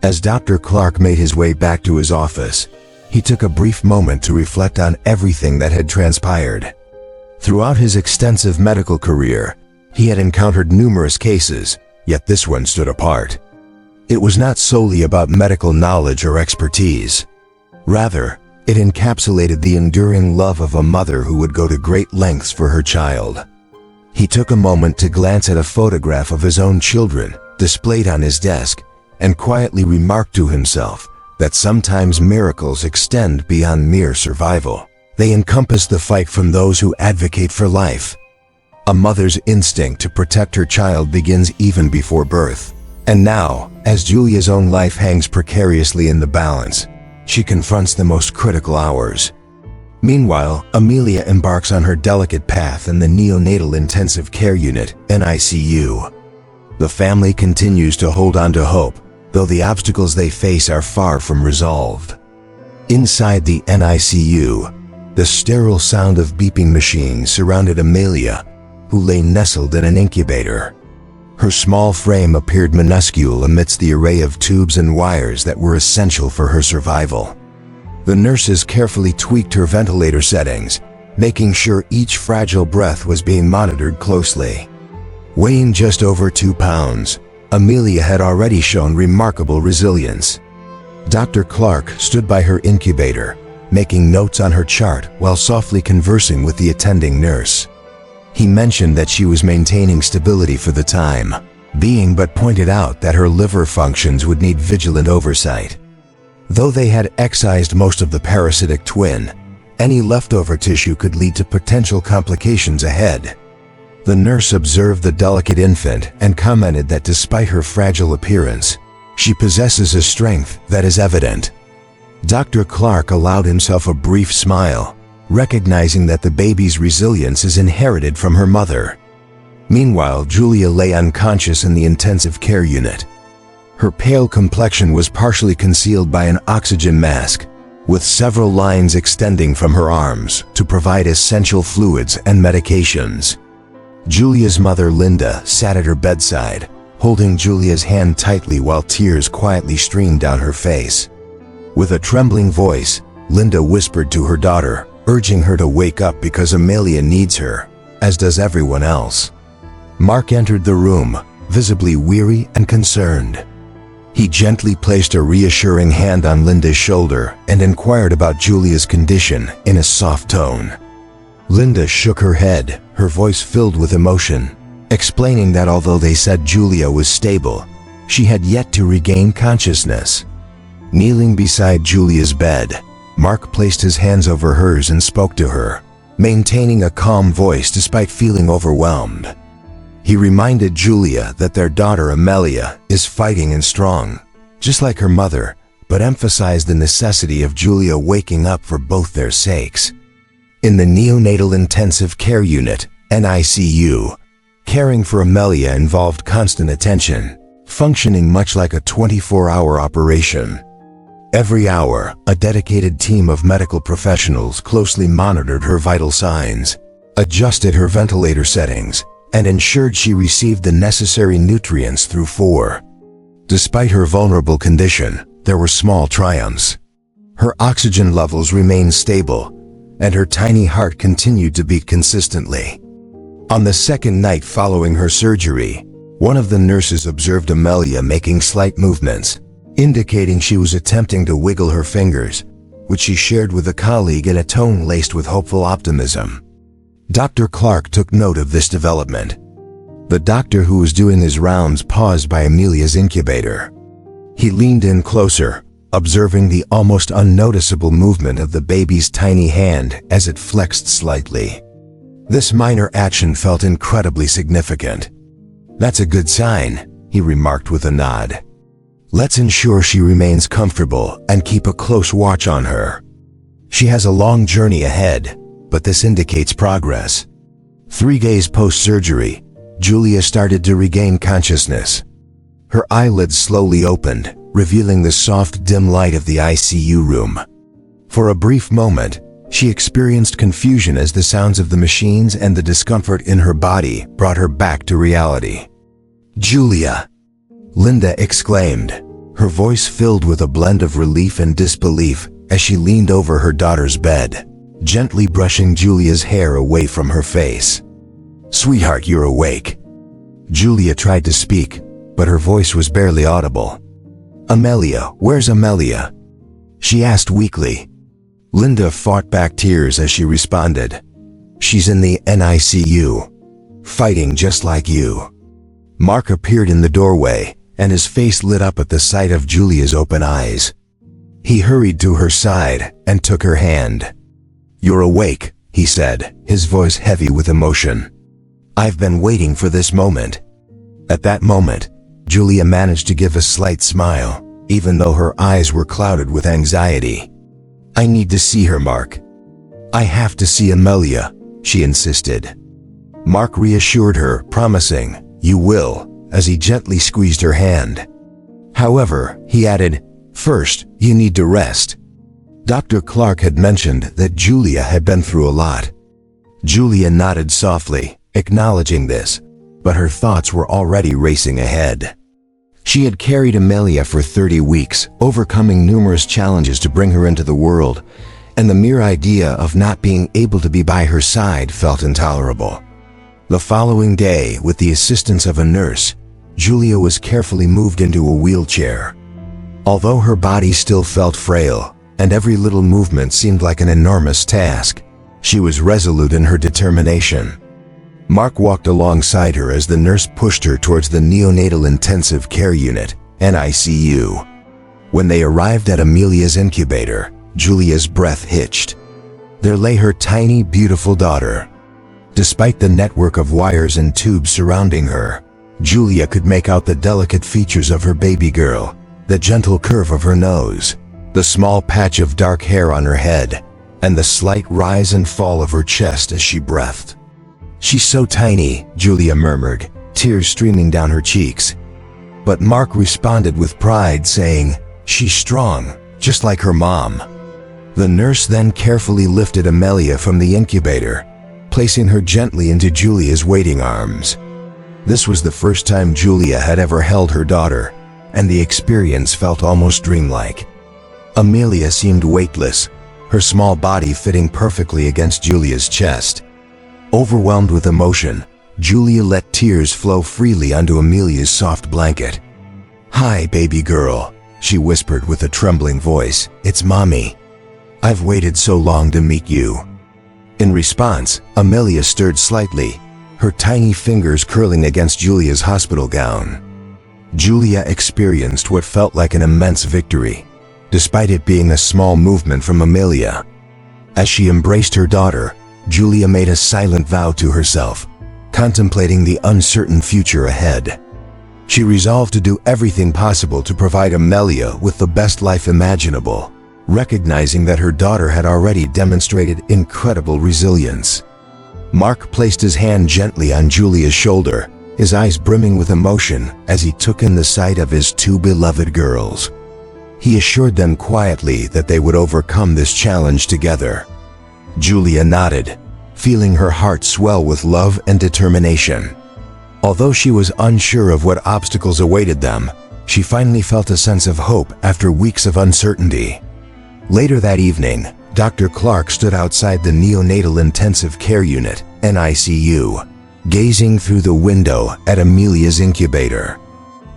As Dr. Clark made his way back to his office, he took a brief moment to reflect on everything that had transpired. Throughout his extensive medical career, he had encountered numerous cases, yet this one stood apart. It was not solely about medical knowledge or expertise. Rather, it encapsulated the enduring love of a mother who would go to great lengths for her child. He took a moment to glance at a photograph of his own children displayed on his desk and quietly remarked to himself that sometimes miracles extend beyond mere survival. They encompass the fight from those who advocate for life. A mother's instinct to protect her child begins even before birth. And now, as Julia's own life hangs precariously in the balance, she confronts the most critical hours. Meanwhile, Amelia embarks on her delicate path in the neonatal intensive care unit, NICU. The family continues to hold on to hope, though the obstacles they face are far from resolved. Inside the NICU, the sterile sound of beeping machines surrounded Amelia, who lay nestled in an incubator. Her small frame appeared minuscule amidst the array of tubes and wires that were essential for her survival. The nurses carefully tweaked her ventilator settings, making sure each fragile breath was being monitored closely. Weighing just over 2 pounds, Amelia had already shown remarkable resilience. Dr. Clark stood by her incubator, making notes on her chart while softly conversing with the attending nurse. He mentioned that she was maintaining stability for the time being, but pointed out that her liver functions would need vigilant oversight. Though they had excised most of the parasitic twin, any leftover tissue could lead to potential complications ahead. The nurse observed the delicate infant and commented that despite her fragile appearance, she possesses a strength that is evident. Dr. Clark allowed himself a brief smile, recognizing that the baby's resilience is inherited from her mother. Meanwhile, Julia lay unconscious in the intensive care unit. Her pale complexion was partially concealed by an oxygen mask, with several lines extending from her arms to provide essential fluids and medications. Julia's mother, Linda, sat at her bedside, holding Julia's hand tightly while tears quietly streamed down her face. With a trembling voice, Linda whispered to her daughter, urging her to wake up because Amelia needs her, as does everyone else. Mark entered the room, visibly weary and concerned. He gently placed a reassuring hand on Linda's shoulder and inquired about Julia's condition in a soft tone. Linda shook her head, her voice filled with emotion, explaining that although they said Julia was stable, she had yet to regain consciousness. Kneeling beside Julia's bed, Mark placed his hands over hers and spoke to her, maintaining a calm voice despite feeling overwhelmed. He reminded Julia that their daughter Amelia is fighting and strong, just like her mother, but emphasized the necessity of Julia waking up for both their sakes. In the neonatal intensive care unit, NICU, caring for Amelia involved constant attention, functioning much like a 24-hour operation. Every hour, a dedicated team of medical professionals closely monitored her vital signs, adjusted her ventilator settings, and ensured she received the necessary nutrients through 4. Despite her vulnerable condition, there were small triumphs. Her oxygen levels remained stable, and her tiny heart continued to beat consistently. On the second night following her surgery, one of the nurses observed Amelia making slight movements, indicating she was attempting to wiggle her fingers, which she shared with a colleague in a tone laced with hopeful optimism. Dr. Clark took note of this development. The doctor who was doing his rounds paused by Amelia's incubator. He leaned in closer, observing the almost unnoticeable movement of the baby's tiny hand as it flexed slightly. This minor action felt incredibly significant. "That's a good sign," he remarked with a nod. "Let's ensure she remains comfortable and keep a close watch on her. She has a long journey ahead, but this indicates progress." 3 days post-surgery, Julia started to regain consciousness. Her eyelids slowly opened, revealing the soft, dim light of the ICU room. For a brief moment, she experienced confusion as the sounds of the machines and the discomfort in her body brought her back to reality. "Julia!" Linda exclaimed, her voice filled with a blend of relief and disbelief as she leaned over her daughter's bed, gently brushing Julia's hair away from her face. "Sweetheart, you're awake." Julia tried to speak, but her voice was barely audible. "Amelia, where's Amelia?" she asked weakly. Linda fought back tears as she responded, "She's in the NICU, fighting just like you." Mark appeared in the doorway, and his face lit up at the sight of Julia's open eyes. He hurried to her side and took her hand. "You're awake," he said, his voice heavy with emotion. "I've been waiting for this moment." At that moment, Julia managed to give a slight smile, even though her eyes were clouded with anxiety. "I need to see her, Mark." "I have to see Amelia," she insisted. Mark reassured her, promising, "You will," as he gently squeezed her hand. However, he added, "First, you need to rest." Dr. Clark had mentioned that Julia had been through a lot. Julia nodded softly, acknowledging this, but her thoughts were already racing ahead. She had carried Amelia for 30 weeks, overcoming numerous challenges to bring her into the world, and the mere idea of not being able to be by her side felt intolerable. The following day, with the assistance of a nurse, Julia was carefully moved into a wheelchair. Although her body still felt frail, and every little movement seemed like an enormous task, she was resolute in her determination. Mark walked alongside her as the nurse pushed her towards the neonatal intensive care unit, NICU. When they arrived at Amelia's incubator, Julia's breath hitched. There lay her tiny, beautiful daughter. Despite the network of wires and tubes surrounding her, Julia could make out the delicate features of her baby girl, the gentle curve of her nose, the small patch of dark hair on her head, and the slight rise and fall of her chest as she breathed. "She's so tiny," Julia murmured, tears streaming down her cheeks. But Mark responded with pride, saying, "She's strong, just like her mom." The nurse then carefully lifted Amelia from the incubator, placing her gently into Julia's waiting arms. This was the first time Julia had ever held her daughter, and the experience felt almost dreamlike. Amelia seemed weightless, her small body fitting perfectly against Julia's chest. Overwhelmed with emotion, Julia let tears flow freely onto Amelia's soft blanket. "Hi, baby girl," she whispered with a trembling voice. "It's Mommy. I've waited so long to meet you." In response, Amelia stirred slightly, her tiny fingers curling against Julia's hospital gown. Julia experienced what felt like an immense victory, despite it being a small movement from Amelia. As she embraced her daughter, Julia made a silent vow to herself, contemplating the uncertain future ahead. She resolved to do everything possible to provide Amelia with the best life imaginable, recognizing that her daughter had already demonstrated incredible resilience. Mark placed his hand gently on Julia's shoulder, his eyes brimming with emotion as he took in the sight of his two beloved girls. He assured them quietly that they would overcome this challenge together. Julia nodded, feeling her heart swell with love and determination. Although she was unsure of what obstacles awaited them, she finally felt a sense of hope after weeks of uncertainty. Later that evening, Dr. Clark stood outside the neonatal intensive care unit, NICU, gazing through the window at Amelia's incubator.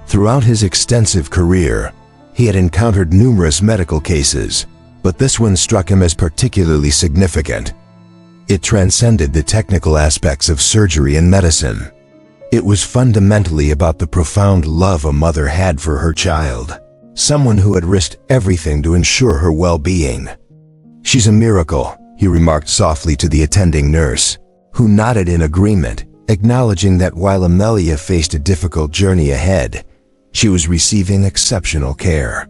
Throughout his extensive career, he had encountered numerous medical cases, but this one struck him as particularly significant. It transcended the technical aspects of surgery and medicine. It was fundamentally about the profound love a mother had for her child, someone who had risked everything to ensure her well-being. "She's a miracle," he remarked softly to the attending nurse, who nodded in agreement, acknowledging that while Amelia faced a difficult journey ahead, she was receiving exceptional care.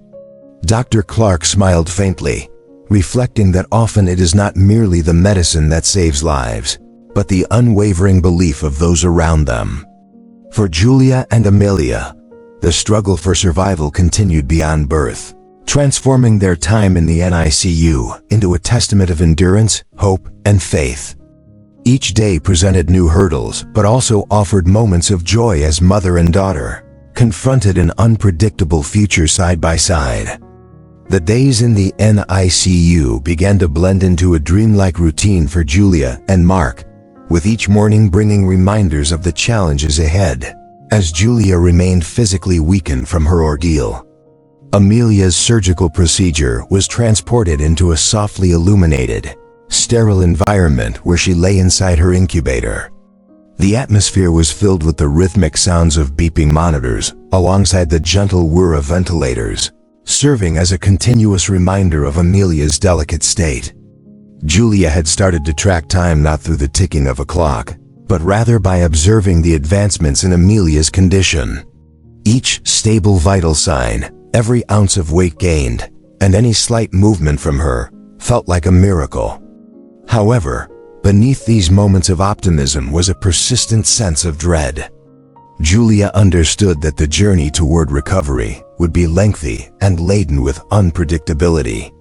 Dr. Clark smiled faintly, reflecting that often it is not merely the medicine that saves lives, but the unwavering belief of those around them. For Julia and Amelia, the struggle for survival continued beyond birth, transforming their time in the NICU into a testament of endurance, hope, and faith. Each day presented new hurdles, but also offered moments of joy as mother and daughter confronted an unpredictable future side by side. The days in the NICU began to blend into a dreamlike routine for Julia and Mark, with each morning bringing reminders of the challenges ahead, as Julia remained physically weakened from her ordeal. Amelia's surgical procedure was transported into a softly illuminated, sterile environment where she lay inside her incubator. The atmosphere was filled with the rhythmic sounds of beeping monitors, alongside the gentle whir of ventilators, serving as a continuous reminder of Amelia's delicate state. Julia had started to track time not through the ticking of a clock, but rather by observing the advancements in Amelia's condition. Each stable vital sign, every ounce of weight gained, and any slight movement from her felt like a miracle. However, beneath these moments of optimism was a persistent sense of dread. Julia understood that the journey toward recovery would be lengthy and laden with unpredictability.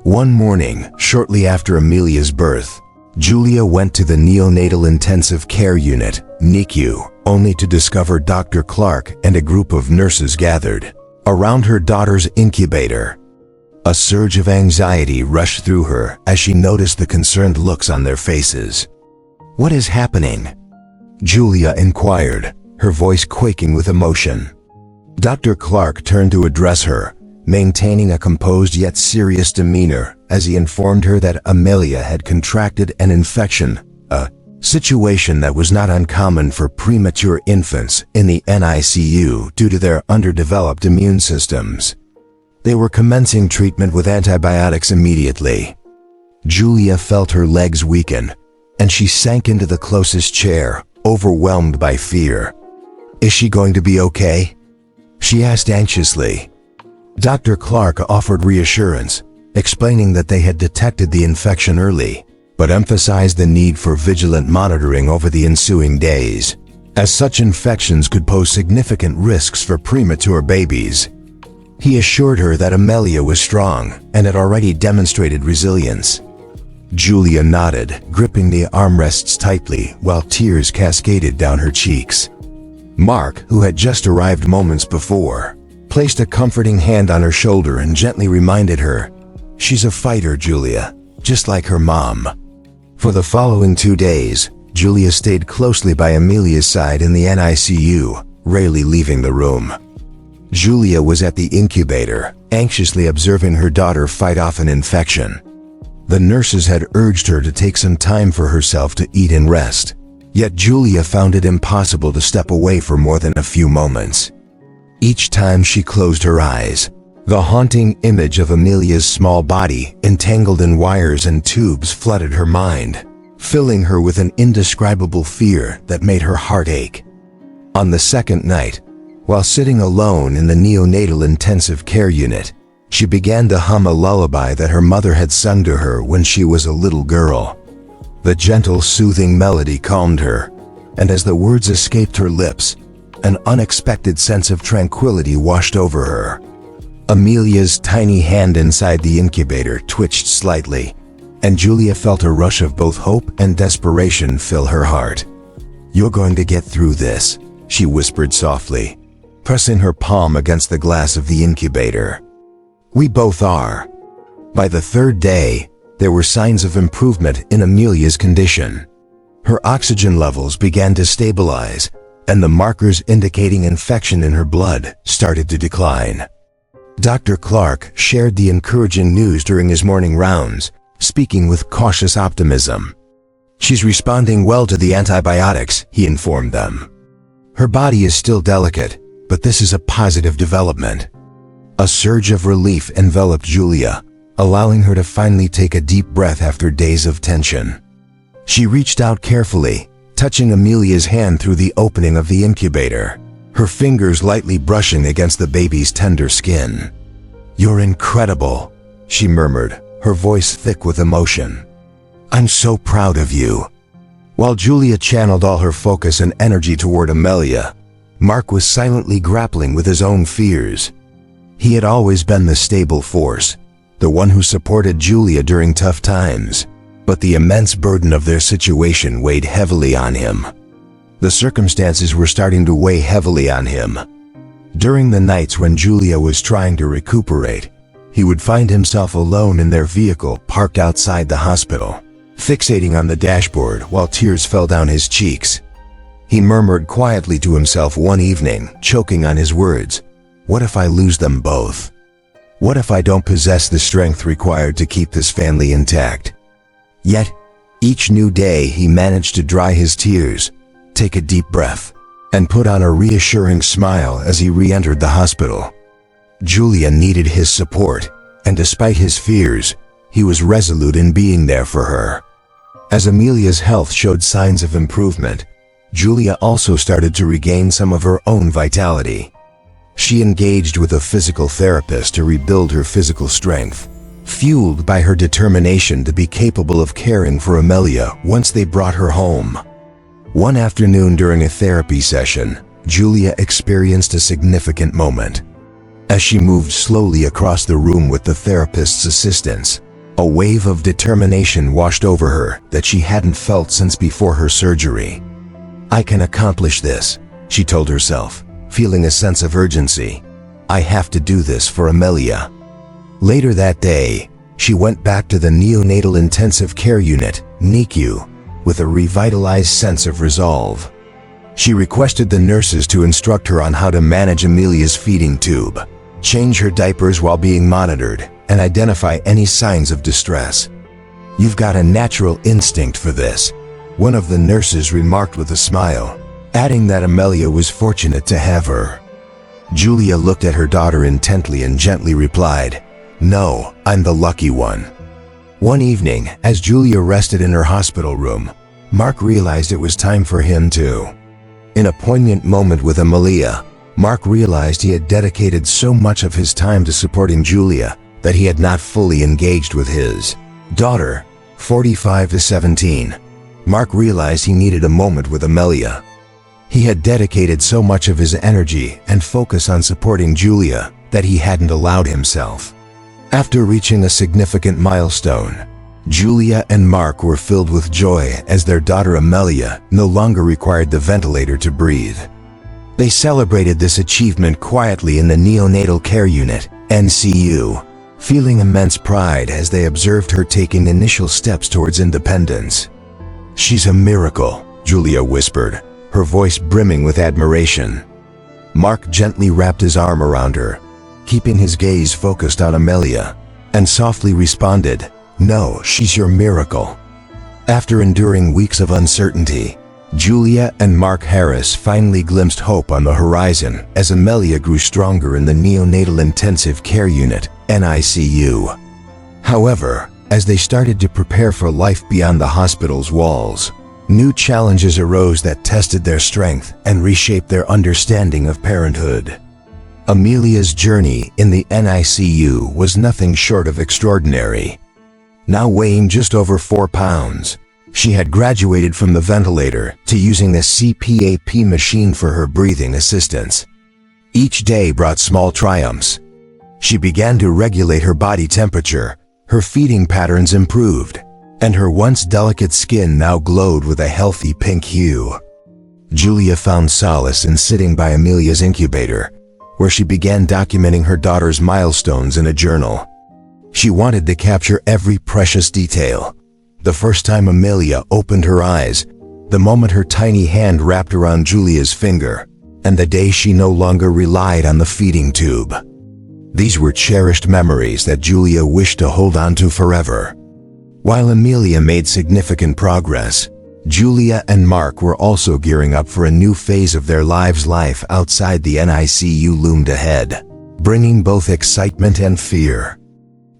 One morning, shortly after Amelia's birth, Julia went to the neonatal intensive care unit, NICU, only to discover Dr. Clark and a group of nurses gathered around her daughter's incubator. A surge of anxiety rushed through her as she noticed the concerned looks on their faces. "What is happening?" Julia inquired, her voice quaking with emotion. Dr. Clark turned to address her, maintaining a composed yet serious demeanor as he informed her that Amelia had contracted an infection, a situation that was not uncommon for premature infants in the NICU due to their underdeveloped immune systems. They were commencing treatment with antibiotics immediately. Julia felt her legs weaken, and she sank into the closest chair, overwhelmed by fear. "Is she going to be okay?" she asked anxiously. Dr. Clark offered reassurance, explaining that they had detected the infection early, but emphasized the need for vigilant monitoring over the ensuing days, as such infections could pose significant risks for premature babies. He assured her that Amelia was strong and had already demonstrated resilience. Julia nodded, gripping the armrests tightly while tears cascaded down her cheeks. Mark, who had just arrived moments before, placed a comforting hand on her shoulder and gently reminded her, "She's a fighter, Julia, just like her mom." For the following 2 days, Julia stayed closely by Amelia's side in the NICU, rarely leaving the room. Julia was at the incubator, anxiously observing her daughter fight off an infection. The nurses had urged her to take some time for herself to eat and rest, yet Julia found it impossible to step away for more than a few moments. Each time she closed her eyes, the haunting image of Amelia's small body, entangled in wires and tubes, flooded her mind, filling her with an indescribable fear that made her heart ache. On the second night, while sitting alone in the neonatal intensive care unit, she began to hum a lullaby that her mother had sung to her when she was a little girl. The gentle, soothing melody calmed her, and as the words escaped her lips, an unexpected sense of tranquility washed over her. Amelia's tiny hand inside the incubator twitched slightly, and Julia felt a rush of both hope and desperation fill her heart. "You're going to get through this," she whispered softly, pressing her palm against the glass of the incubator. "We both are." By the third day, there were signs of improvement in Amelia's condition. Her oxygen levels began to stabilize, and the markers indicating infection in her blood started to decline. Dr. Clark shared the encouraging news during his morning rounds, speaking with cautious optimism. "She's responding well to the antibiotics," he informed them. "Her body is still delicate, but this is a positive development." A surge of relief enveloped Julia, allowing her to finally take a deep breath after days of tension. She reached out carefully, touching Amelia's hand through the opening of the incubator, her fingers lightly brushing against the baby's tender skin. "You're incredible," she murmured, her voice thick with emotion. "I'm so proud of you." While Julia channeled all her focus and energy toward Amelia, Mark was silently grappling with his own fears. He had always been the stable force, the one who supported Julia during tough times, but the immense burden of their situation weighed heavily on him. The circumstances were starting to weigh heavily on him. During the nights when Julia was trying to recuperate, he would find himself alone in their vehicle parked outside the hospital, fixating on the dashboard while tears fell down his cheeks. He murmured quietly to himself one evening, choking on his words, "What if I lose them both? What if I don't possess the strength required to keep this family intact?" Yet, each new day he managed to dry his tears, take a deep breath, and put on a reassuring smile as he re-entered the hospital. Julia needed his support, and despite his fears, he was resolute in being there for her. As Amelia's health showed signs of improvement, Julia also started to regain some of her own vitality. She engaged with a physical therapist to rebuild her physical strength, fueled by her determination to be capable of caring for Amelia once they brought her home. One afternoon during a therapy session, Julia experienced a significant moment. As she moved slowly across the room with the therapist's assistance, a wave of determination washed over her that she hadn't felt since before her surgery. "I can accomplish this," she told herself, feeling a sense of urgency. "I have to do this for Amelia." Later that day, she went back to the neonatal intensive care unit, NICU, with a revitalized sense of resolve. She requested the nurses to instruct her on how to manage Amelia's feeding tube, change her diapers while being monitored, and identify any signs of distress. "You've got a natural instinct for this," one of the nurses remarked with a smile, adding that Amelia was fortunate to have her. Julia looked at her daughter intently and gently replied, "No, I'm the lucky one." One evening, as Julia rested in her hospital room, Mark realized it was time for him too. In a poignant moment with Amelia, Mark realized he had dedicated so much of his time to supporting Julia that he had not fully engaged with his daughter, 45 to 17. Mark realized he needed a moment with Amelia. He had dedicated so much of his energy and focus on supporting Julia that he hadn't allowed himself. After reaching a significant milestone, Julia and Mark were filled with joy as their daughter Amelia no longer required the ventilator to breathe. They celebrated this achievement quietly in the neonatal care unit, NCU, feeling immense pride as they observed her taking initial steps towards independence. "She's a miracle," Julia whispered, her voice brimming with admiration. Mark gently wrapped his arm around her, keeping his gaze focused on Amelia, and softly responded, "No, she's your miracle." After enduring weeks of uncertainty, Julia and Mark Harris finally glimpsed hope on the horizon as Amelia grew stronger in the neonatal intensive care unit, NICU. However, as they started to prepare for life beyond the hospital's walls, new challenges arose that tested their strength and reshaped their understanding of parenthood. Amelia's journey in the NICU was nothing short of extraordinary. Now weighing just over 4 pounds, she had graduated from the ventilator to using the CPAP machine for her breathing assistance. Each day brought small triumphs. She began to regulate her body temperature, her feeding patterns improved, and her once delicate skin now glowed with a healthy pink hue. Julia found solace in sitting by Amelia's incubator, where she began documenting her daughter's milestones in a journal. She wanted to capture every precious detail. The first time Amelia opened her eyes, the moment her tiny hand wrapped around Julia's finger, and the day she no longer relied on the feeding tube. These were cherished memories that Julia wished to hold on to forever. While Amelia made significant progress, Julia and Mark were also gearing up for a new phase of their lives. Life outside the NICU loomed ahead, bringing both excitement and fear.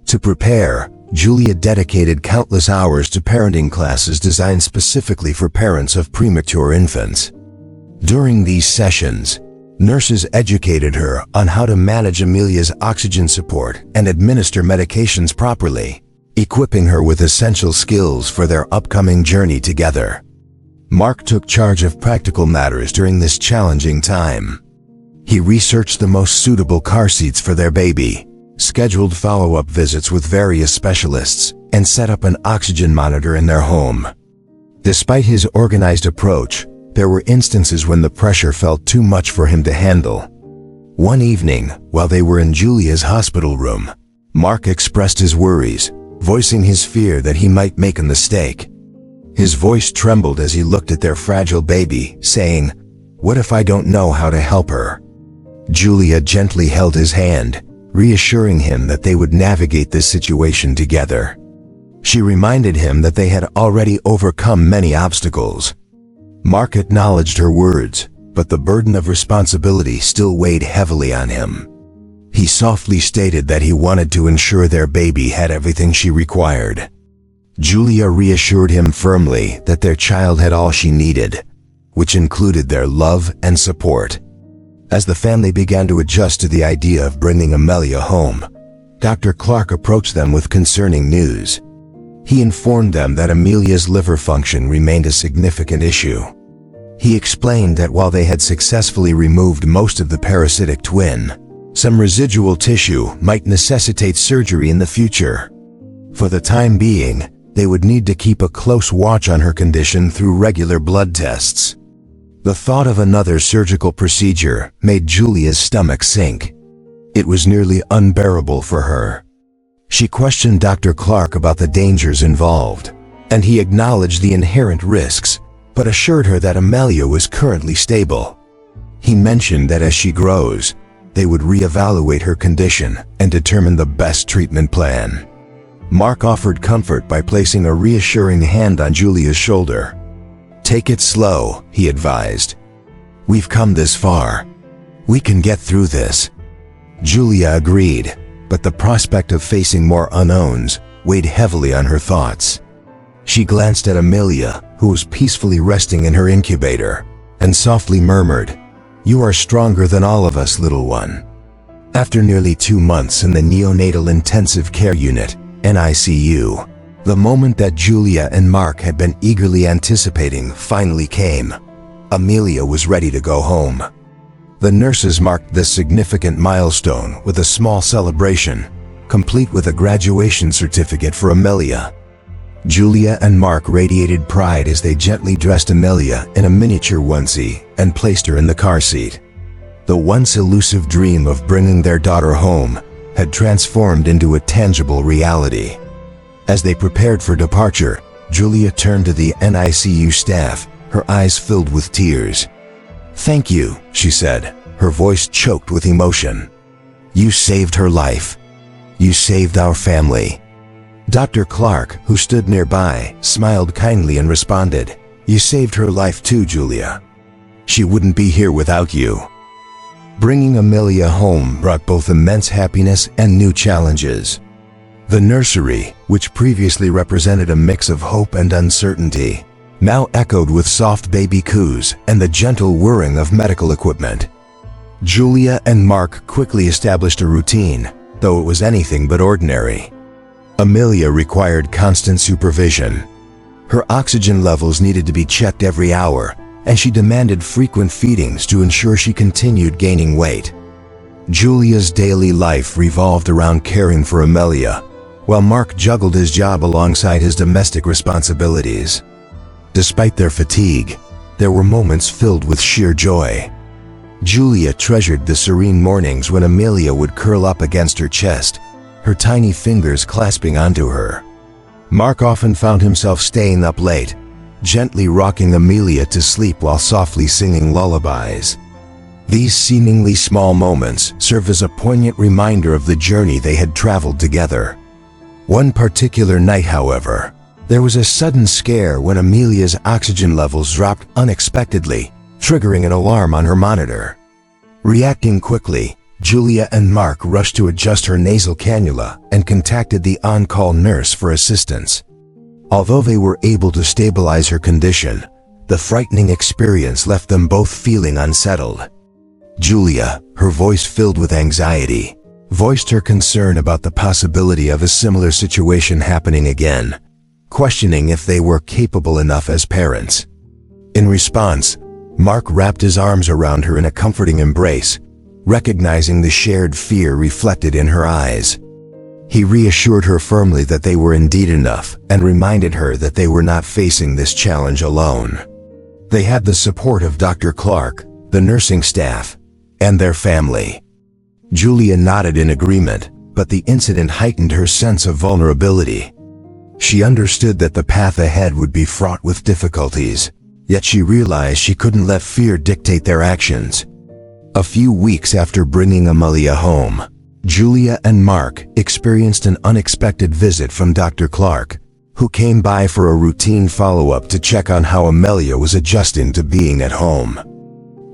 To prepare, Julia dedicated countless hours to parenting classes designed specifically for parents of premature infants. During these sessions, nurses educated her on how to manage Amelia's oxygen support and administer medications properly, equipping her with essential skills for their upcoming journey together. Mark took charge of practical matters during this challenging time. He researched the most suitable car seats for their baby, scheduled follow-up visits with various specialists, and set up an oxygen monitor in their home. Despite his organized approach, there were instances when the pressure felt too much for him to handle. One evening, while they were in Julia's hospital room, Mark expressed his worries, voicing his fear that he might make a mistake. His voice trembled as he looked at their fragile baby, saying, "What if I don't know how to help her?" Julia gently held his hand, reassuring him that they would navigate this situation together. She reminded him that they had already overcome many obstacles. Mark acknowledged her words, but the burden of responsibility still weighed heavily on him. He softly stated that he wanted to ensure their baby had everything she required. Julia reassured him firmly that their child had all she needed, which included their love and support. As the family began to adjust to the idea of bringing Amelia home, Dr. Clark approached them with concerning news. He informed them that Amelia's liver function remained a significant issue. He explained that while they had successfully removed most of the parasitic twin, some residual tissue might necessitate surgery in the future. For the time being, they would need to keep a close watch on her condition through regular blood tests. The thought of another surgical procedure made Julia's stomach sink. It was nearly unbearable for her. She questioned Dr. Clark about the dangers involved, and he acknowledged the inherent risks, but assured her that Amelia was currently stable. He mentioned that as she grows, they would reevaluate her condition and determine the best treatment plan. Mark offered comfort by placing a reassuring hand on Julia's shoulder. "Take it slow," he advised. "We've come this far. We can get through this." Julia agreed, but the prospect of facing more unknowns weighed heavily on her thoughts. She glanced at Amelia, who was peacefully resting in her incubator, and softly murmured, "You are stronger than all of us, little one." After nearly 2 months in the neonatal intensive care unit, NICU, the moment that Julia and Mark had been eagerly anticipating finally came. Amelia was ready to go home. The nurses marked this significant milestone with a small celebration, complete with a graduation certificate for Amelia. Julia and Mark radiated pride as they gently dressed Amelia in a miniature onesie and placed her in the car seat. The once elusive dream of bringing their daughter home had transformed into a tangible reality. As they prepared for departure, Julia turned to the NICU staff, her eyes filled with tears. "Thank you," she said, her voice choked with emotion. "You saved her life. You saved our family." Dr. Clark, who stood nearby, smiled kindly and responded, "You saved her life too, Julia. She wouldn't be here without you." Bringing Amelia home brought both immense happiness and new challenges. The nursery, which previously represented a mix of hope and uncertainty, now echoed with soft baby coos and the gentle whirring of medical equipment. Julia and Mark quickly established a routine, though it was anything but ordinary. Amelia required constant supervision. Her oxygen levels needed to be checked every hour, and she demanded frequent feedings to ensure she continued gaining weight. Julia's daily life revolved around caring for Amelia, while Mark juggled his job alongside his domestic responsibilities. Despite their fatigue, there were moments filled with sheer joy. Julia treasured the serene mornings when Amelia would curl up against her chest, her tiny fingers clasping onto her. Mark often found himself staying up late, gently rocking Amelia to sleep while softly singing lullabies. These seemingly small moments serve as a poignant reminder of the journey they had traveled together. One particular night, however, there was a sudden scare when Amelia's oxygen levels dropped unexpectedly, triggering an alarm on her monitor. Reacting quickly, Julia and Mark rushed to adjust her nasal cannula and contacted the on-call nurse for assistance. Although they were able to stabilize her condition, the frightening experience left them both feeling unsettled. Julia, her voice filled with anxiety, voiced her concern about the possibility of a similar situation happening again, questioning if they were capable enough as parents. In response, Mark wrapped his arms around her in a comforting embrace, recognizing the shared fear reflected in her eyes. He reassured her firmly that they were indeed enough and reminded her that they were not facing this challenge alone. They had the support of Dr. Clark, the nursing staff, and their family. Julia nodded in agreement, but the incident heightened her sense of vulnerability. She understood that the path ahead would be fraught with difficulties, yet she realized she couldn't let fear dictate their actions. A few weeks after bringing Amelia home, Julia and Mark experienced an unexpected visit from Dr. Clark, who came by for a routine follow-up to check on how Amelia was adjusting to being at home.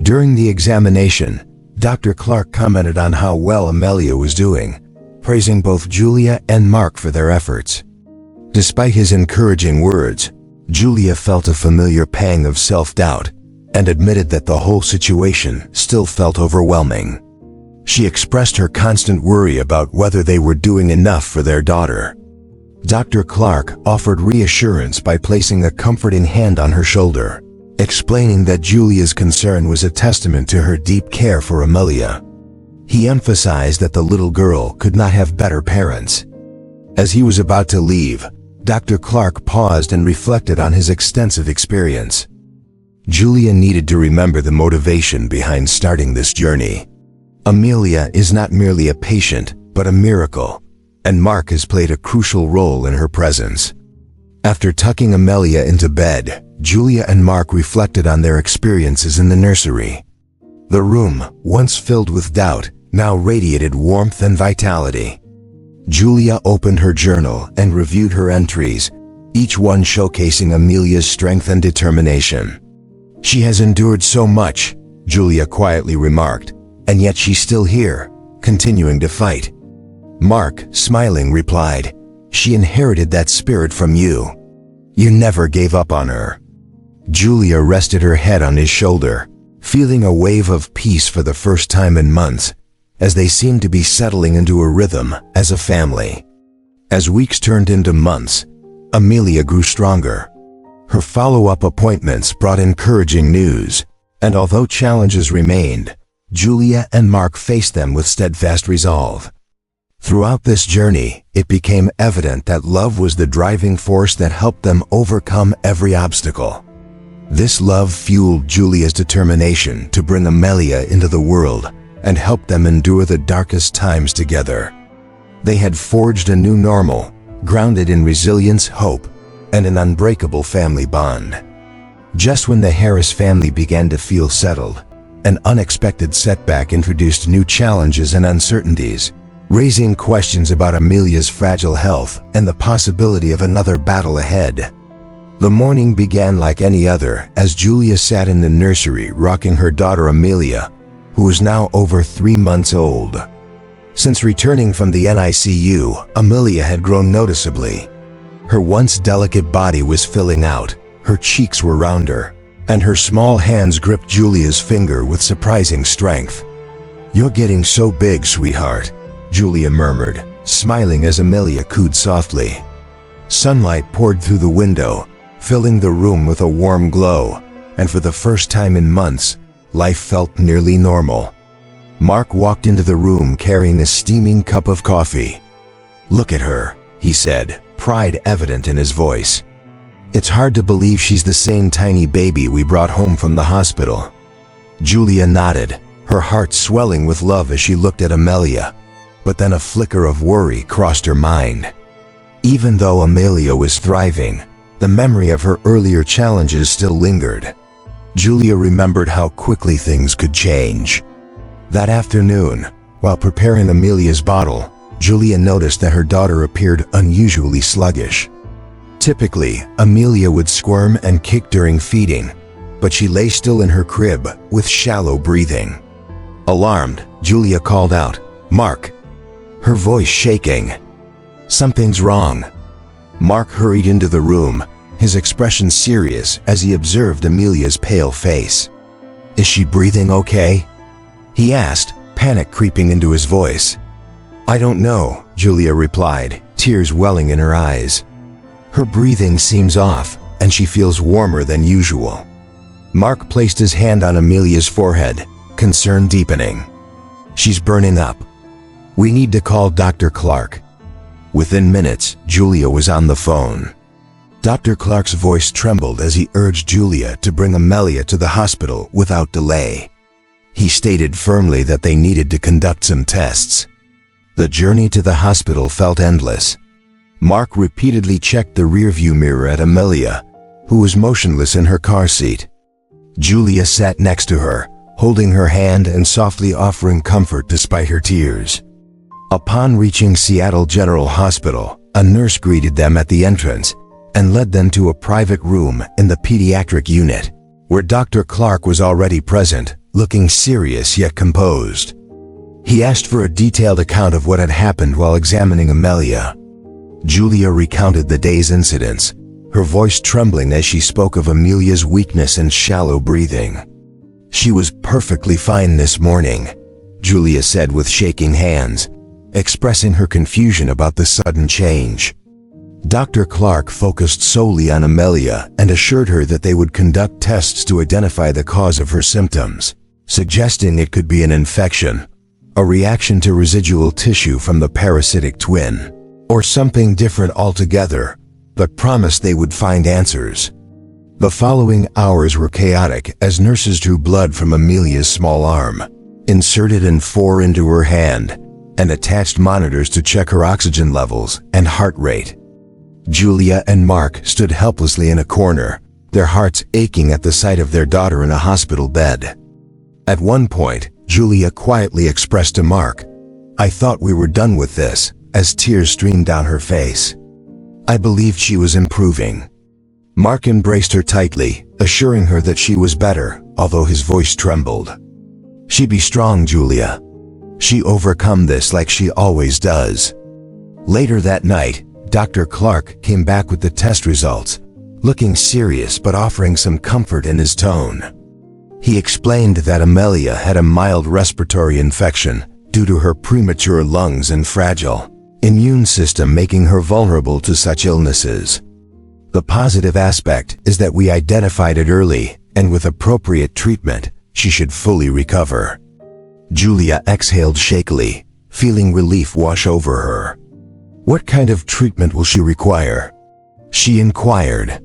During the examination, Dr. Clark commented on how well Amelia was doing, praising both Julia and Mark for their efforts. Despite his encouraging words, Julia felt a familiar pang of self-doubt and admitted that the whole situation still felt overwhelming. She expressed her constant worry about whether they were doing enough for their daughter. Dr. Clark offered reassurance by placing a comforting hand on her shoulder, explaining that Julia's concern was a testament to her deep care for Amelia. He emphasized that the little girl could not have better parents. As he was about to leave, Dr. Clark paused and reflected on his extensive experience. Julia needed to remember the motivation behind starting this journey. Amelia is not merely a patient, but a miracle, and Mark has played a crucial role in her presence. After tucking Amelia into bed, Julia and Mark reflected on their experiences in the nursery. The room, once filled with doubt, now radiated warmth and vitality. Julia opened her journal and reviewed her entries, each one showcasing Amelia's strength and determination. "She has endured so much," Julia quietly remarked, "and yet she's still here, continuing to fight." Mark, smiling, replied, "She inherited that spirit from you. You never gave up on her." Julia rested her head on his shoulder, feeling a wave of peace for the first time in months, as they seemed to be settling into a rhythm as a family. As weeks turned into months, Amelia grew stronger. Her follow-up appointments brought encouraging news, and although challenges remained, Julia and Mark faced them with steadfast resolve. Throughout this journey, it became evident that love was the driving force that helped them overcome every obstacle. This love fueled Julia's determination to bring Amelia into the world and help them endure the darkest times together. They had forged a new normal, grounded in resilience, hope, and an unbreakable family bond. Just when the Harris family began to feel settled, an unexpected setback introduced new challenges and uncertainties, raising questions about Amelia's fragile health and the possibility of another battle ahead. The morning began like any other as Julia sat in the nursery rocking her daughter Amelia, who was now over 3 months old. Since returning from the NICU, Amelia had grown noticeably. Her once delicate body was filling out, her cheeks were rounder, and her small hands gripped Julia's finger with surprising strength. "You're getting so big, sweetheart," Julia murmured, smiling as Amelia cooed softly. Sunlight poured through the window, filling the room with a warm glow, and for the first time in months, life felt nearly normal. Mark walked into the room carrying a steaming cup of coffee. "Look at her," he said, pride evident in his voice. "It's hard to believe she's the same tiny baby we brought home from the hospital." Julia nodded, her heart swelling with love as she looked at Amelia, but then a flicker of worry crossed her mind. Even though Amelia was thriving, the memory of her earlier challenges still lingered. Julia remembered how quickly things could change. That afternoon, while preparing Amelia's bottle, Julia noticed that her daughter appeared unusually sluggish. Typically, Amelia would squirm and kick during feeding, but she lay still in her crib with shallow breathing. Alarmed, Julia called out, "Mark!" her voice shaking. "Something's wrong." Mark hurried into the room, his expression serious as he observed Amelia's pale face. "Is she breathing okay?" he asked, panic creeping into his voice. "I don't know," Julia replied, tears welling in her eyes. "Her breathing seems off, and she feels warmer than usual." Mark placed his hand on Amelia's forehead, concern deepening. "She's burning up. We need to call Dr. Clark." Within minutes, Julia was on the phone. Dr. Clark's voice trembled as he urged Julia to bring Amelia to the hospital without delay. He stated firmly that they needed to conduct some tests. The journey to the hospital felt endless. Mark repeatedly checked the rearview mirror at Amelia, who was motionless in her car seat. Julia sat next to her, holding her hand and softly offering comfort despite her tears. Upon reaching Seattle General Hospital, a nurse greeted them at the entrance and led them to a private room in the pediatric unit, where Dr. Clark was already present, looking serious yet composed. He asked for a detailed account of what had happened while examining Amelia. Julia recounted the day's incidents, her voice trembling as she spoke of Amelia's weakness and shallow breathing. "She was perfectly fine this morning," Julia said with shaking hands, expressing her confusion about the sudden change. Dr. Clark focused solely on Amelia and assured her that they would conduct tests to identify the cause of her symptoms, suggesting it could be an infection, a reaction to residual tissue from the parasitic twin, or something different altogether, but promised they would find answers. The following hours were chaotic as nurses drew blood from Amelia's small arm, inserted and poured into her hand, and attached monitors to check her oxygen levels and heart rate. Julia and Mark stood helplessly in a corner, their hearts aching at the sight of their daughter in a hospital bed. At one point, Julia quietly expressed to Mark, "I thought we were done with this," as tears streamed down her face. "I believed she was improving." Mark embraced her tightly, assuring her that she was better, although his voice trembled. "She be strong, Julia. She overcome this like she always does." Later that night, Dr. Clark came back with the test results, looking serious but offering some comfort in his tone. He explained that Amelia had a mild respiratory infection due to her premature lungs and fragile immune system, making her vulnerable to such illnesses. The positive aspect is that we identified it early, and with appropriate treatment, she should fully recover. Julia exhaled shakily, feeling relief wash over her. What kind of treatment will she require? She inquired.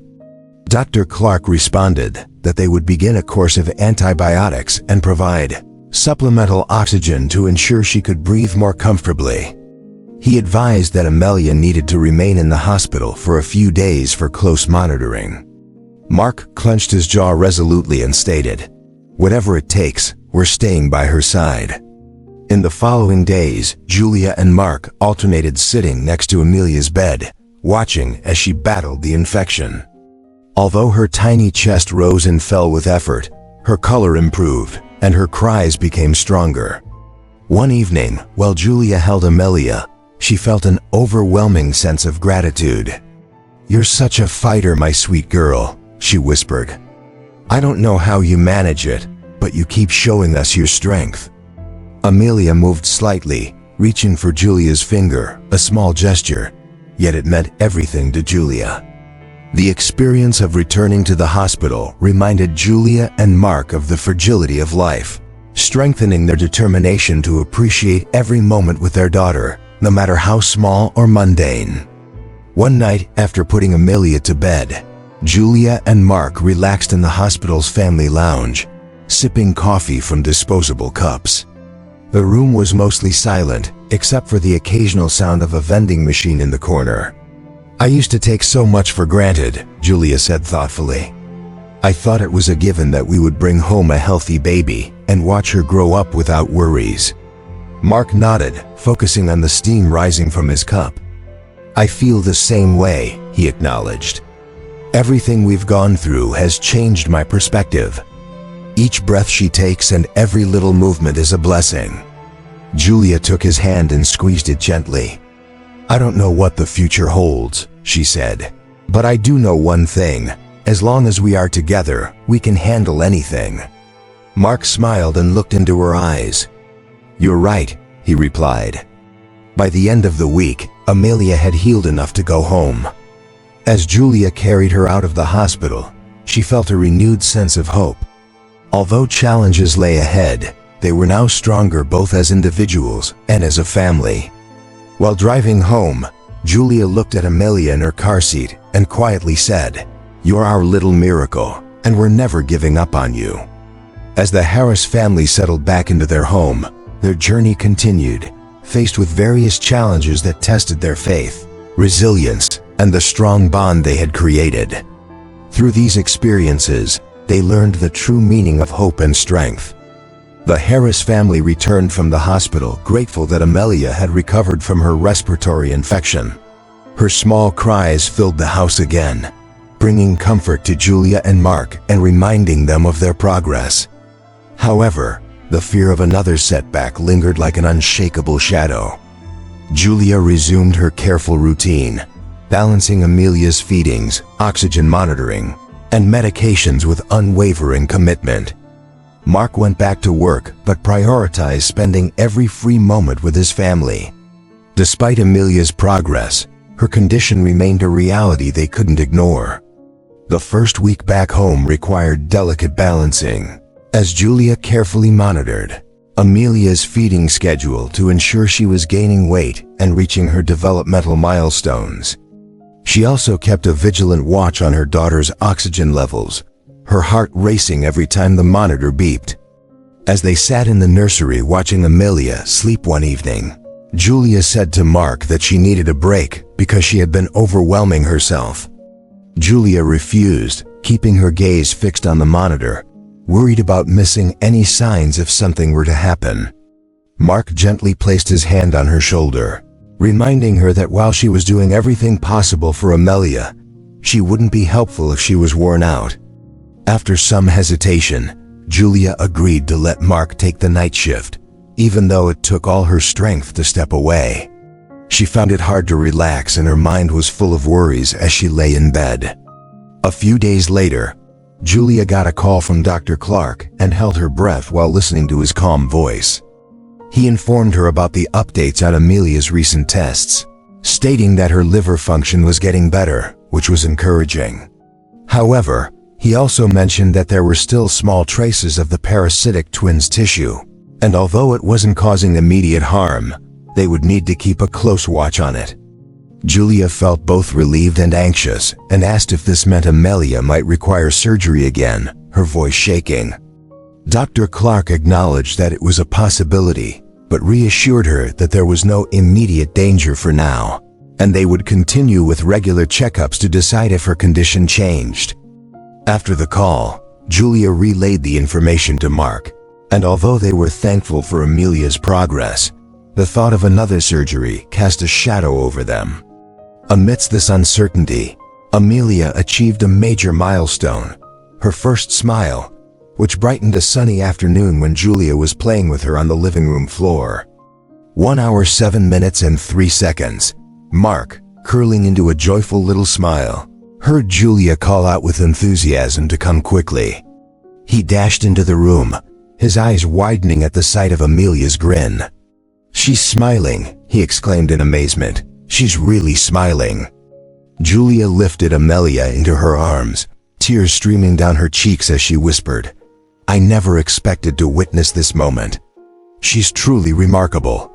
Dr. Clark responded that they would begin a course of antibiotics and provide supplemental oxygen to ensure she could breathe more comfortably. He advised that Amelia needed to remain in the hospital for a few days for close monitoring. Mark clenched his jaw resolutely and stated, "Whatever it takes, we're staying by her side." In the following days, Julia and Mark alternated sitting next to Amelia's bed, watching as she battled the infection. Although her tiny chest rose and fell with effort, her color improved, and her cries became stronger. One evening, while Julia held Amelia, she felt an overwhelming sense of gratitude. "You're such a fighter, my sweet girl," she whispered. "I don't know how you manage it, but you keep showing us your strength." Amelia moved slightly, reaching for Julia's finger, a small gesture, yet it meant everything to Julia. The experience of returning to the hospital reminded Julia and Mark of the fragility of life, strengthening their determination to appreciate every moment with their daughter, no matter how small or mundane. One night, after putting Amelia to bed, Julia and Mark relaxed in the hospital's family lounge, sipping coffee from disposable cups. The room was mostly silent, except for the occasional sound of a vending machine in the corner. "I used to take so much for granted," Julia said thoughtfully. "I thought it was a given that we would bring home a healthy baby and watch her grow up without worries." Mark nodded, focusing on the steam rising from his cup. "I feel the same way," he acknowledged. "Everything we've gone through has changed my perspective. Each breath she takes and every little movement is a blessing." Julia took his hand and squeezed it gently. "I don't know what the future holds," she said, "but I do know one thing. As long as we are together, we can handle anything." Mark smiled and looked into her eyes. "You're right," he replied. By the end of the week, Amelia had healed enough to go home. As Julia carried her out of the hospital, she felt a renewed sense of hope. Although challenges lay ahead, they were now stronger both as individuals and as a family. While driving home, Julia looked at Amelia in her car seat and quietly said, "You're our little miracle, and we're never giving up on you." As the Harris family settled back into their home, their journey continued, faced with various challenges that tested their faith, resilience, and the strong bond they had created. Through these experiences, they learned the true meaning of hope and strength. The Harris family returned from the hospital grateful that Amelia had recovered from her respiratory infection. Her small cries filled the house again, bringing comfort to Julia and Mark and reminding them of their progress. However, the fear of another setback lingered like an unshakable shadow. Julia resumed her careful routine, balancing Amelia's feedings, oxygen monitoring, and medications with unwavering commitment. Mark went back to work but prioritized spending every free moment with his family. Despite Amelia's progress, her condition remained a reality they couldn't ignore. The first week back home required delicate balancing, as Julia carefully monitored Amelia's feeding schedule to ensure she was gaining weight and reaching her developmental milestones. She also kept a vigilant watch on her daughter's oxygen levels, her heart racing every time the monitor beeped. As they sat in the nursery watching Amelia sleep one evening, Julia said to Mark that she needed a break because she had been overwhelming herself. Julia refused, keeping her gaze fixed on the monitor, worried about missing any signs if something were to happen. Mark gently placed his hand on her shoulder, reminding her that while she was doing everything possible for Amelia, she wouldn't be helpful if she was worn out. After some hesitation, Julia agreed to let Mark take the night shift, even though it took all her strength to step away. She found it hard to relax and her mind was full of worries as she lay in bed. A few days later, Julia got a call from Dr. Clark and held her breath while listening to his calm voice. He informed her about the updates on Amelia's recent tests, stating that her liver function was getting better, which was encouraging. However, he also mentioned that there were still small traces of the parasitic twins' tissue, and although it wasn't causing immediate harm, they would need to keep a close watch on it. Julia felt both relieved and anxious and asked if this meant Amelia might require surgery again, her voice shaking. Dr. Clark acknowledged that it was a possibility, but reassured her that there was no immediate danger for now, and they would continue with regular checkups to decide if her condition changed. After the call, Julia relayed the information to Mark, and although they were thankful for Amelia's progress, the thought of another surgery cast a shadow over them. Amidst this uncertainty, Amelia achieved a major milestone, her first smile, which brightened a sunny afternoon when Julia was playing with her on the living room floor. 1 hour 7 minutes and 3 seconds, Mark, curling into a joyful little smile, heard Julia call out with enthusiasm to come quickly. He dashed into the room, his eyes widening at the sight of Amelia's grin. "She's smiling," he exclaimed in amazement. "She's really smiling." Julia lifted Amelia into her arms, tears streaming down her cheeks as she whispered, "I never expected to witness this moment. She's truly remarkable."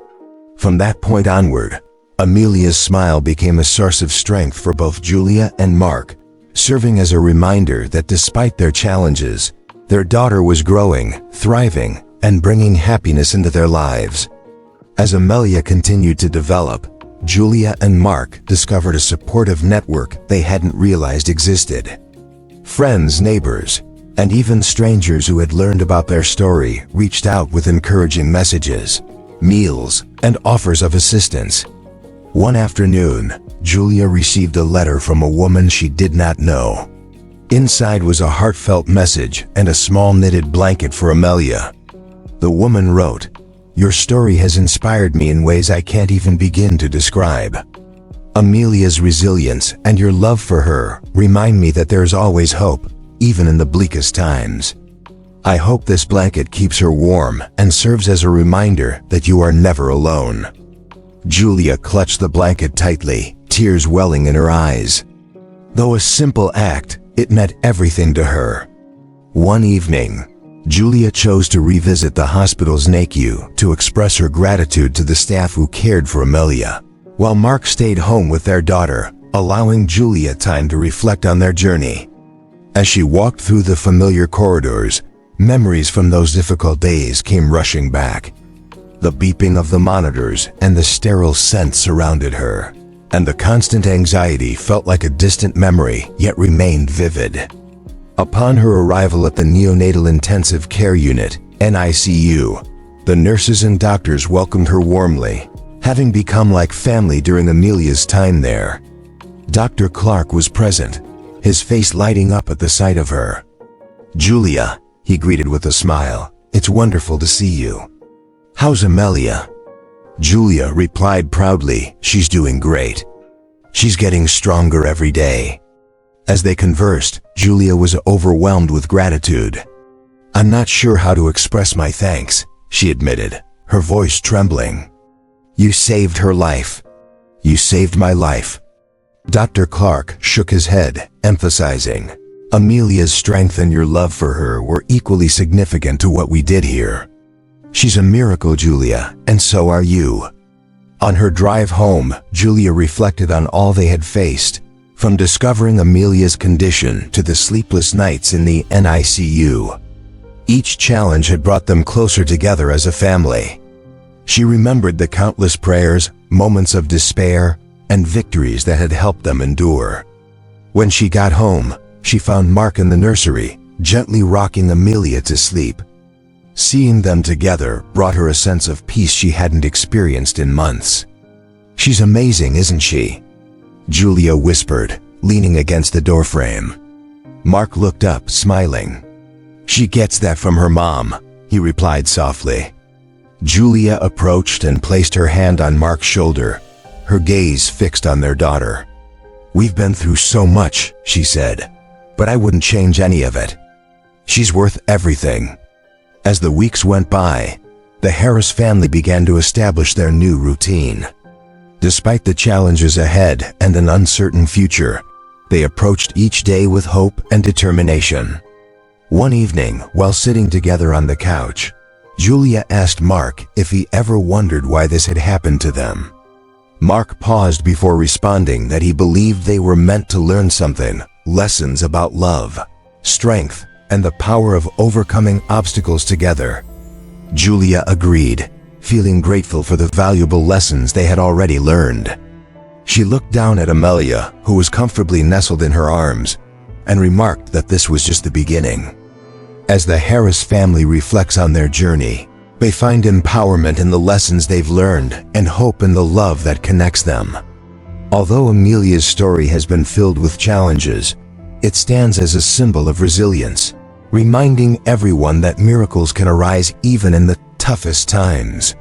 From that point onward, Amelia's smile became a source of strength for both Julia and Mark, serving as a reminder that despite their challenges, their daughter was growing, thriving, and bringing happiness into their lives. As Amelia continued to develop, Julia and Mark discovered a supportive network they hadn't realized existed. Friends, neighbors, and even strangers who had learned about their story reached out with encouraging messages, meals, and offers of assistance. One afternoon, Julia received a letter from a woman she did not know. Inside was a heartfelt message and a small knitted blanket for Amelia. The woman wrote, "Your story has inspired me in ways I can't even begin to describe. Amelia's resilience and your love for her remind me that there is always hope, even in the bleakest times. I hope this blanket keeps her warm and serves as a reminder that you are never alone." Julia clutched the blanket tightly, tears welling in her eyes. Though a simple act, it meant everything to her. One evening, Julia chose to revisit the hospital's NICU to express her gratitude to the staff who cared for Amelia, while Mark stayed home with their daughter, allowing Julia time to reflect on their journey. As she walked through the familiar corridors, memories from those difficult days came rushing back. The beeping of the monitors and the sterile scent surrounded her, and the constant anxiety felt like a distant memory yet remained vivid. Upon her arrival at the Neonatal Intensive Care Unit, NICU, the nurses and doctors welcomed her warmly, having become like family during Amelia's time there. Dr. Clark was present, his face lighting up at the sight of her. "Julia," he greeted with a smile, "it's wonderful to see you. How's Amelia?" Julia replied proudly, "She's doing great. She's getting stronger every day." As they conversed, Julia was overwhelmed with gratitude. "I'm not sure how to express my thanks," she admitted, her voice trembling. "You saved her life. You saved my life." Dr. Clark shook his head, emphasizing, "Amelia's strength and your love for her were equally significant to what we did here. She's a miracle, Julia, and so are you." On her drive home, Julia reflected on all they had faced, from discovering Amelia's condition to the sleepless nights in the NICU. Each challenge had brought them closer together as a family. She remembered the countless prayers, moments of despair, and victories that had helped them endure. When she got home, she found Mark in the nursery, gently rocking Amelia to sleep. Seeing them together brought her a sense of peace she hadn't experienced in months. "She's amazing, isn't she?" Julia whispered, leaning against the doorframe. Mark looked up, smiling. "She gets that from her mom," he replied softly. Julia approached and placed her hand on Mark's shoulder, her gaze fixed on their daughter. "We've been through so much," she said, "but I wouldn't change any of it. She's worth everything." As the weeks went by, the Harris family began to establish their new routine. Despite the challenges ahead and an uncertain future, They approached each day with hope and determination. One evening, while sitting together on the couch, Julia asked Mark if he ever wondered why this had happened to them. Mark paused before responding that he believed they were meant to learn something, lessons about love, strength, and the power of overcoming obstacles together. Julia agreed, feeling grateful for the valuable lessons they had already learned. She looked down at Amelia, who was comfortably nestled in her arms, and remarked that this was just the beginning. As the Harris family reflects on their journey, they find empowerment in the lessons they've learned and hope in the love that connects them. Although Amelia's story has been filled with challenges, it stands as a symbol of resilience, reminding everyone that miracles can arise even in the toughest times.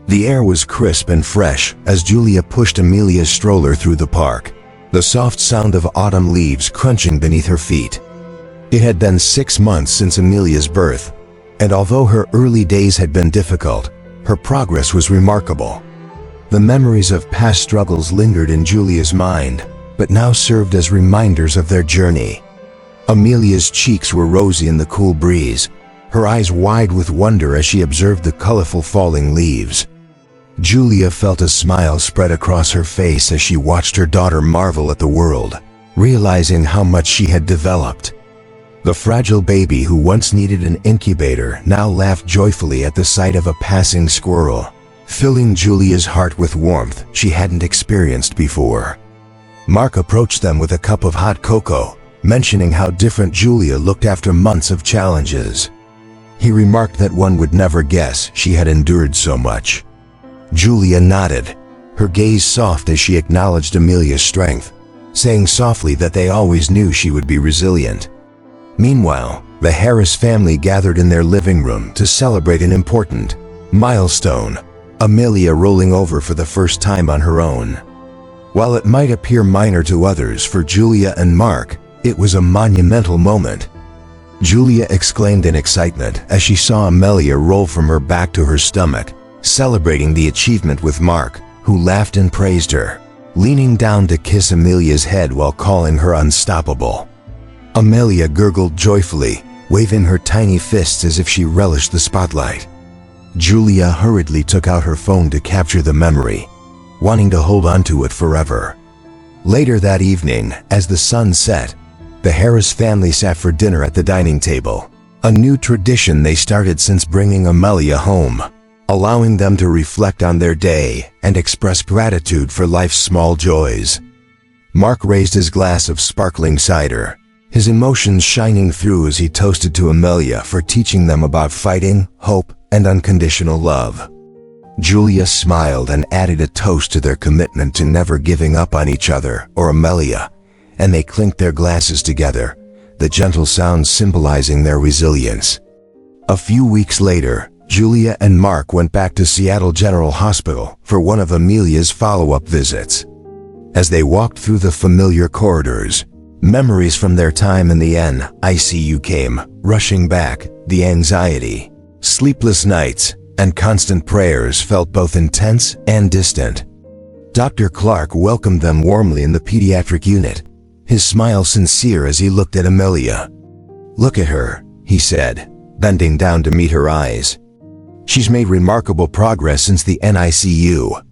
The air was crisp and fresh as Julia pushed Amelia's stroller through the park, the soft sound of autumn leaves crunching beneath her feet. It had been 6 months since Amelia's birth, and although her early days had been difficult, her progress was remarkable. The memories of past struggles lingered in Julia's mind, but now served as reminders of their journey. Amelia's cheeks were rosy in the cool breeze, her eyes wide with wonder as she observed the colorful falling leaves. Julia felt a smile spread across her face as she watched her daughter marvel at the world, realizing how much she had developed. The fragile baby who once needed an incubator now laughed joyfully at the sight of a passing squirrel, filling Julia's heart with warmth she hadn't experienced before. Mark approached them with a cup of hot cocoa, mentioning how different Julia looked after months of challenges. He remarked that one would never guess she had endured so much. Julia nodded, her gaze soft as she acknowledged Amelia's strength, saying softly that they always knew she would be resilient. Meanwhile, the Harris family gathered in their living room to celebrate an important milestone, Amelia rolling over for the first time on her own. While it might appear minor to others, for Julia and Mark, it was a monumental moment. Julia exclaimed in excitement as she saw Amelia roll from her back to her stomach, celebrating the achievement with Mark, who laughed and praised her, leaning down to kiss Amelia's head while calling her unstoppable. Amelia gurgled joyfully, waving her tiny fists as if she relished the spotlight. Julia hurriedly took out her phone to capture the memory, wanting to hold onto it forever. Later that evening, as the sun set, the Harris family sat for dinner at the dining table, a new tradition they started since bringing Amelia home, allowing them to reflect on their day and express gratitude for life's small joys. Mark raised his glass of sparkling cider, his emotions shining through as he toasted to Amelia for teaching them about fighting, hope, and unconditional love. Julia smiled and added a toast to their commitment to never giving up on each other or Amelia, and they clinked their glasses together, the gentle sound symbolizing their resilience. A few weeks later, Julia and Mark went back to Seattle General Hospital for one of Amelia's follow-up visits. As they walked through the familiar corridors, memories from their time in the NICU came rushing back. The anxiety, sleepless nights, and constant prayers felt both intense and distant. Dr. Clark welcomed them warmly in the pediatric unit, his smile sincere as he looked at Amelia. "Look at her," he said, bending down to meet her eyes. "She's made remarkable progress since the NICU."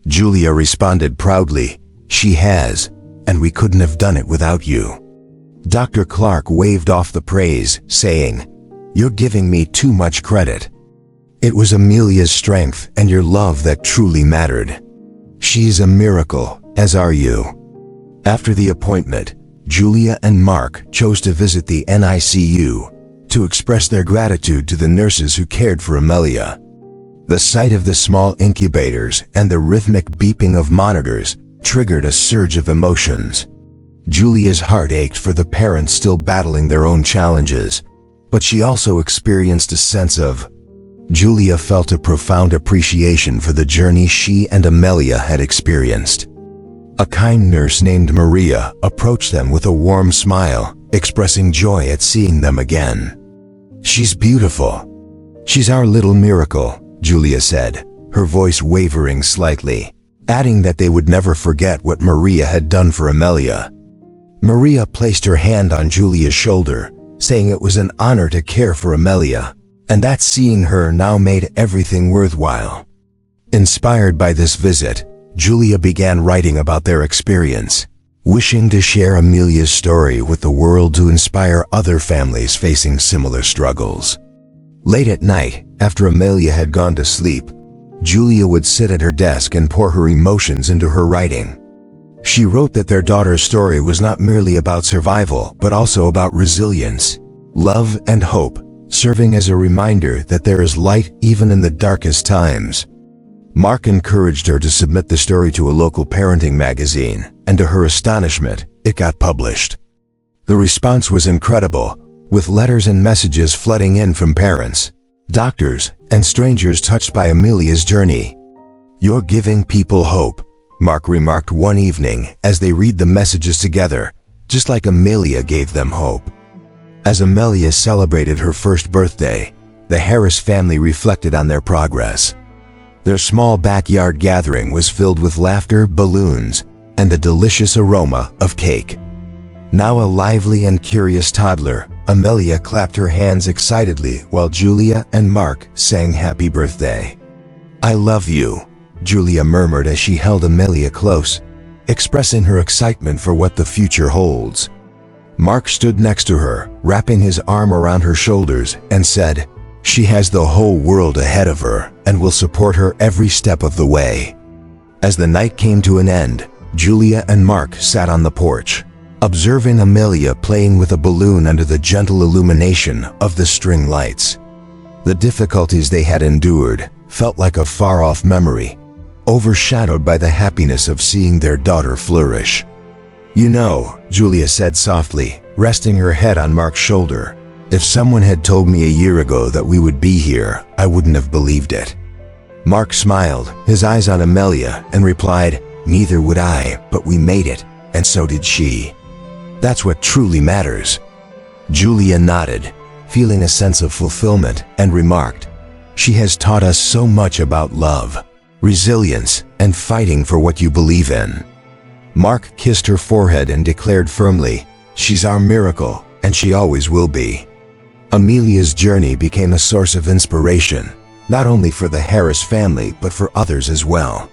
Julia responded proudly, "She has, and we couldn't have done it without you." Dr. Clark waved off the praise, saying, "You're giving me too much credit. It was Amelia's strength and your love that truly mattered. She's a miracle, as are you." After the appointment, Julia and Mark chose to visit the NICU to express their gratitude to the nurses who cared for Amelia. The sight of the small incubators and the rhythmic beeping of monitors triggered a surge of emotions. Julia's heart ached for the parents still battling their own challenges, but she also experienced a sense of Julia felt a profound appreciation for the journey she and Amelia had experienced. A kind nurse named Maria approached them with a warm smile, expressing joy at seeing them again. "She's beautiful. She's our little miracle," Julia said, her voice wavering slightly, adding that they would never forget what Maria had done for Amelia. Maria placed her hand on Julia's shoulder, saying it was an honor to care for Amelia, and that seeing her now made everything worthwhile. Inspired by this visit, Julia began writing about their experience, wishing to share Amelia's story with the world to inspire other families facing similar struggles. Late at night, after Amelia had gone to sleep, Julia would sit at her desk and pour her emotions into her writing. She wrote that their daughter's story was not merely about survival, but also about resilience, love, and hope, serving as a reminder that there is light even in the darkest times. Mark encouraged her to submit the story to a local parenting magazine, and to her astonishment, it got published. The response was incredible, with letters and messages flooding in from parents, doctors, and strangers touched by Amelia's journey. "You're giving people hope," Mark remarked one evening as they read the messages together, just like Amelia gave them hope. As Amelia celebrated her first birthday, the Harris family reflected on their progress. Their small backyard gathering was filled with laughter, balloons, and the delicious aroma of cake. Now a lively and curious toddler, Amelia clapped her hands excitedly while Julia and Mark sang happy birthday. "I love you," Julia murmured as she held Amelia close, expressing her excitement for what the future holds. Mark stood next to her, wrapping his arm around her shoulders, and said, "She has the whole world ahead of her and will support her every step of the way." As the night came to an end, Julia and Mark sat on the porch, observing Amelia playing with a balloon under the gentle illumination of the string lights. The difficulties they had endured felt like a far-off memory, overshadowed by the happiness of seeing their daughter flourish. "You know," Julia said softly, resting her head on Mark's shoulder, "if someone had told me a year ago that we would be here, I wouldn't have believed it." Mark smiled, his eyes on Amelia, and replied, "Neither would I, but we made it, and so did she. That's what truly matters." Julia nodded, feeling a sense of fulfillment, and remarked, "She has taught us so much about love, resilience, and fighting for what you believe in." Mark kissed her forehead and declared firmly, "She's our miracle, and she always will be." Amelia's journey became a source of inspiration, not only for the Harris family but for others as well.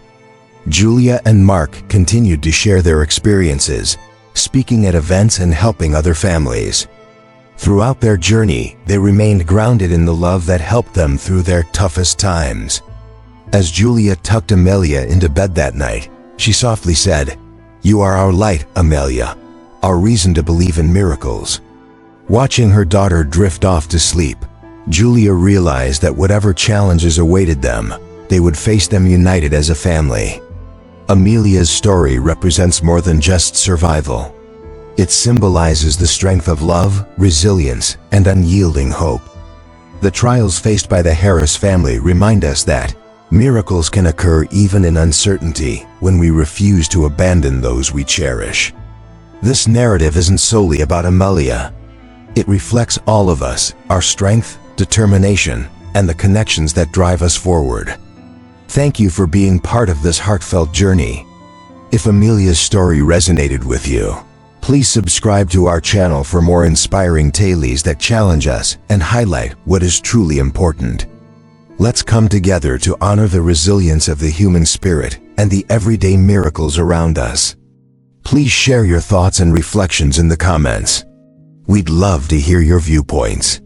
Julia and Mark continued to share their experiences, speaking at events and helping other families. Throughout their journey, they remained grounded in the love that helped them through their toughest times. As Julia tucked Amelia into bed that night, she softly said, "You are our light, Amelia, our reason to believe in miracles." Watching her daughter drift off to sleep, Julia realized that whatever challenges awaited them, they would face them united as a family. Amelia's story represents more than just survival. It symbolizes the strength of love, resilience, and unyielding hope. The trials faced by the Harris family remind us that miracles can occur even in uncertainty when we refuse to abandon those we cherish. This narrative isn't solely about Amelia. It reflects all of us, our strength, determination, and the connections that drive us forward. Thank you for being part of this heartfelt journey. If Amelia's story resonated with you, please subscribe to our channel for more inspiring tales that challenge us and highlight what is truly important. Let's come together to honor the resilience of the human spirit and the everyday miracles around us. Please share your thoughts and reflections in the comments. We'd love to hear your viewpoints.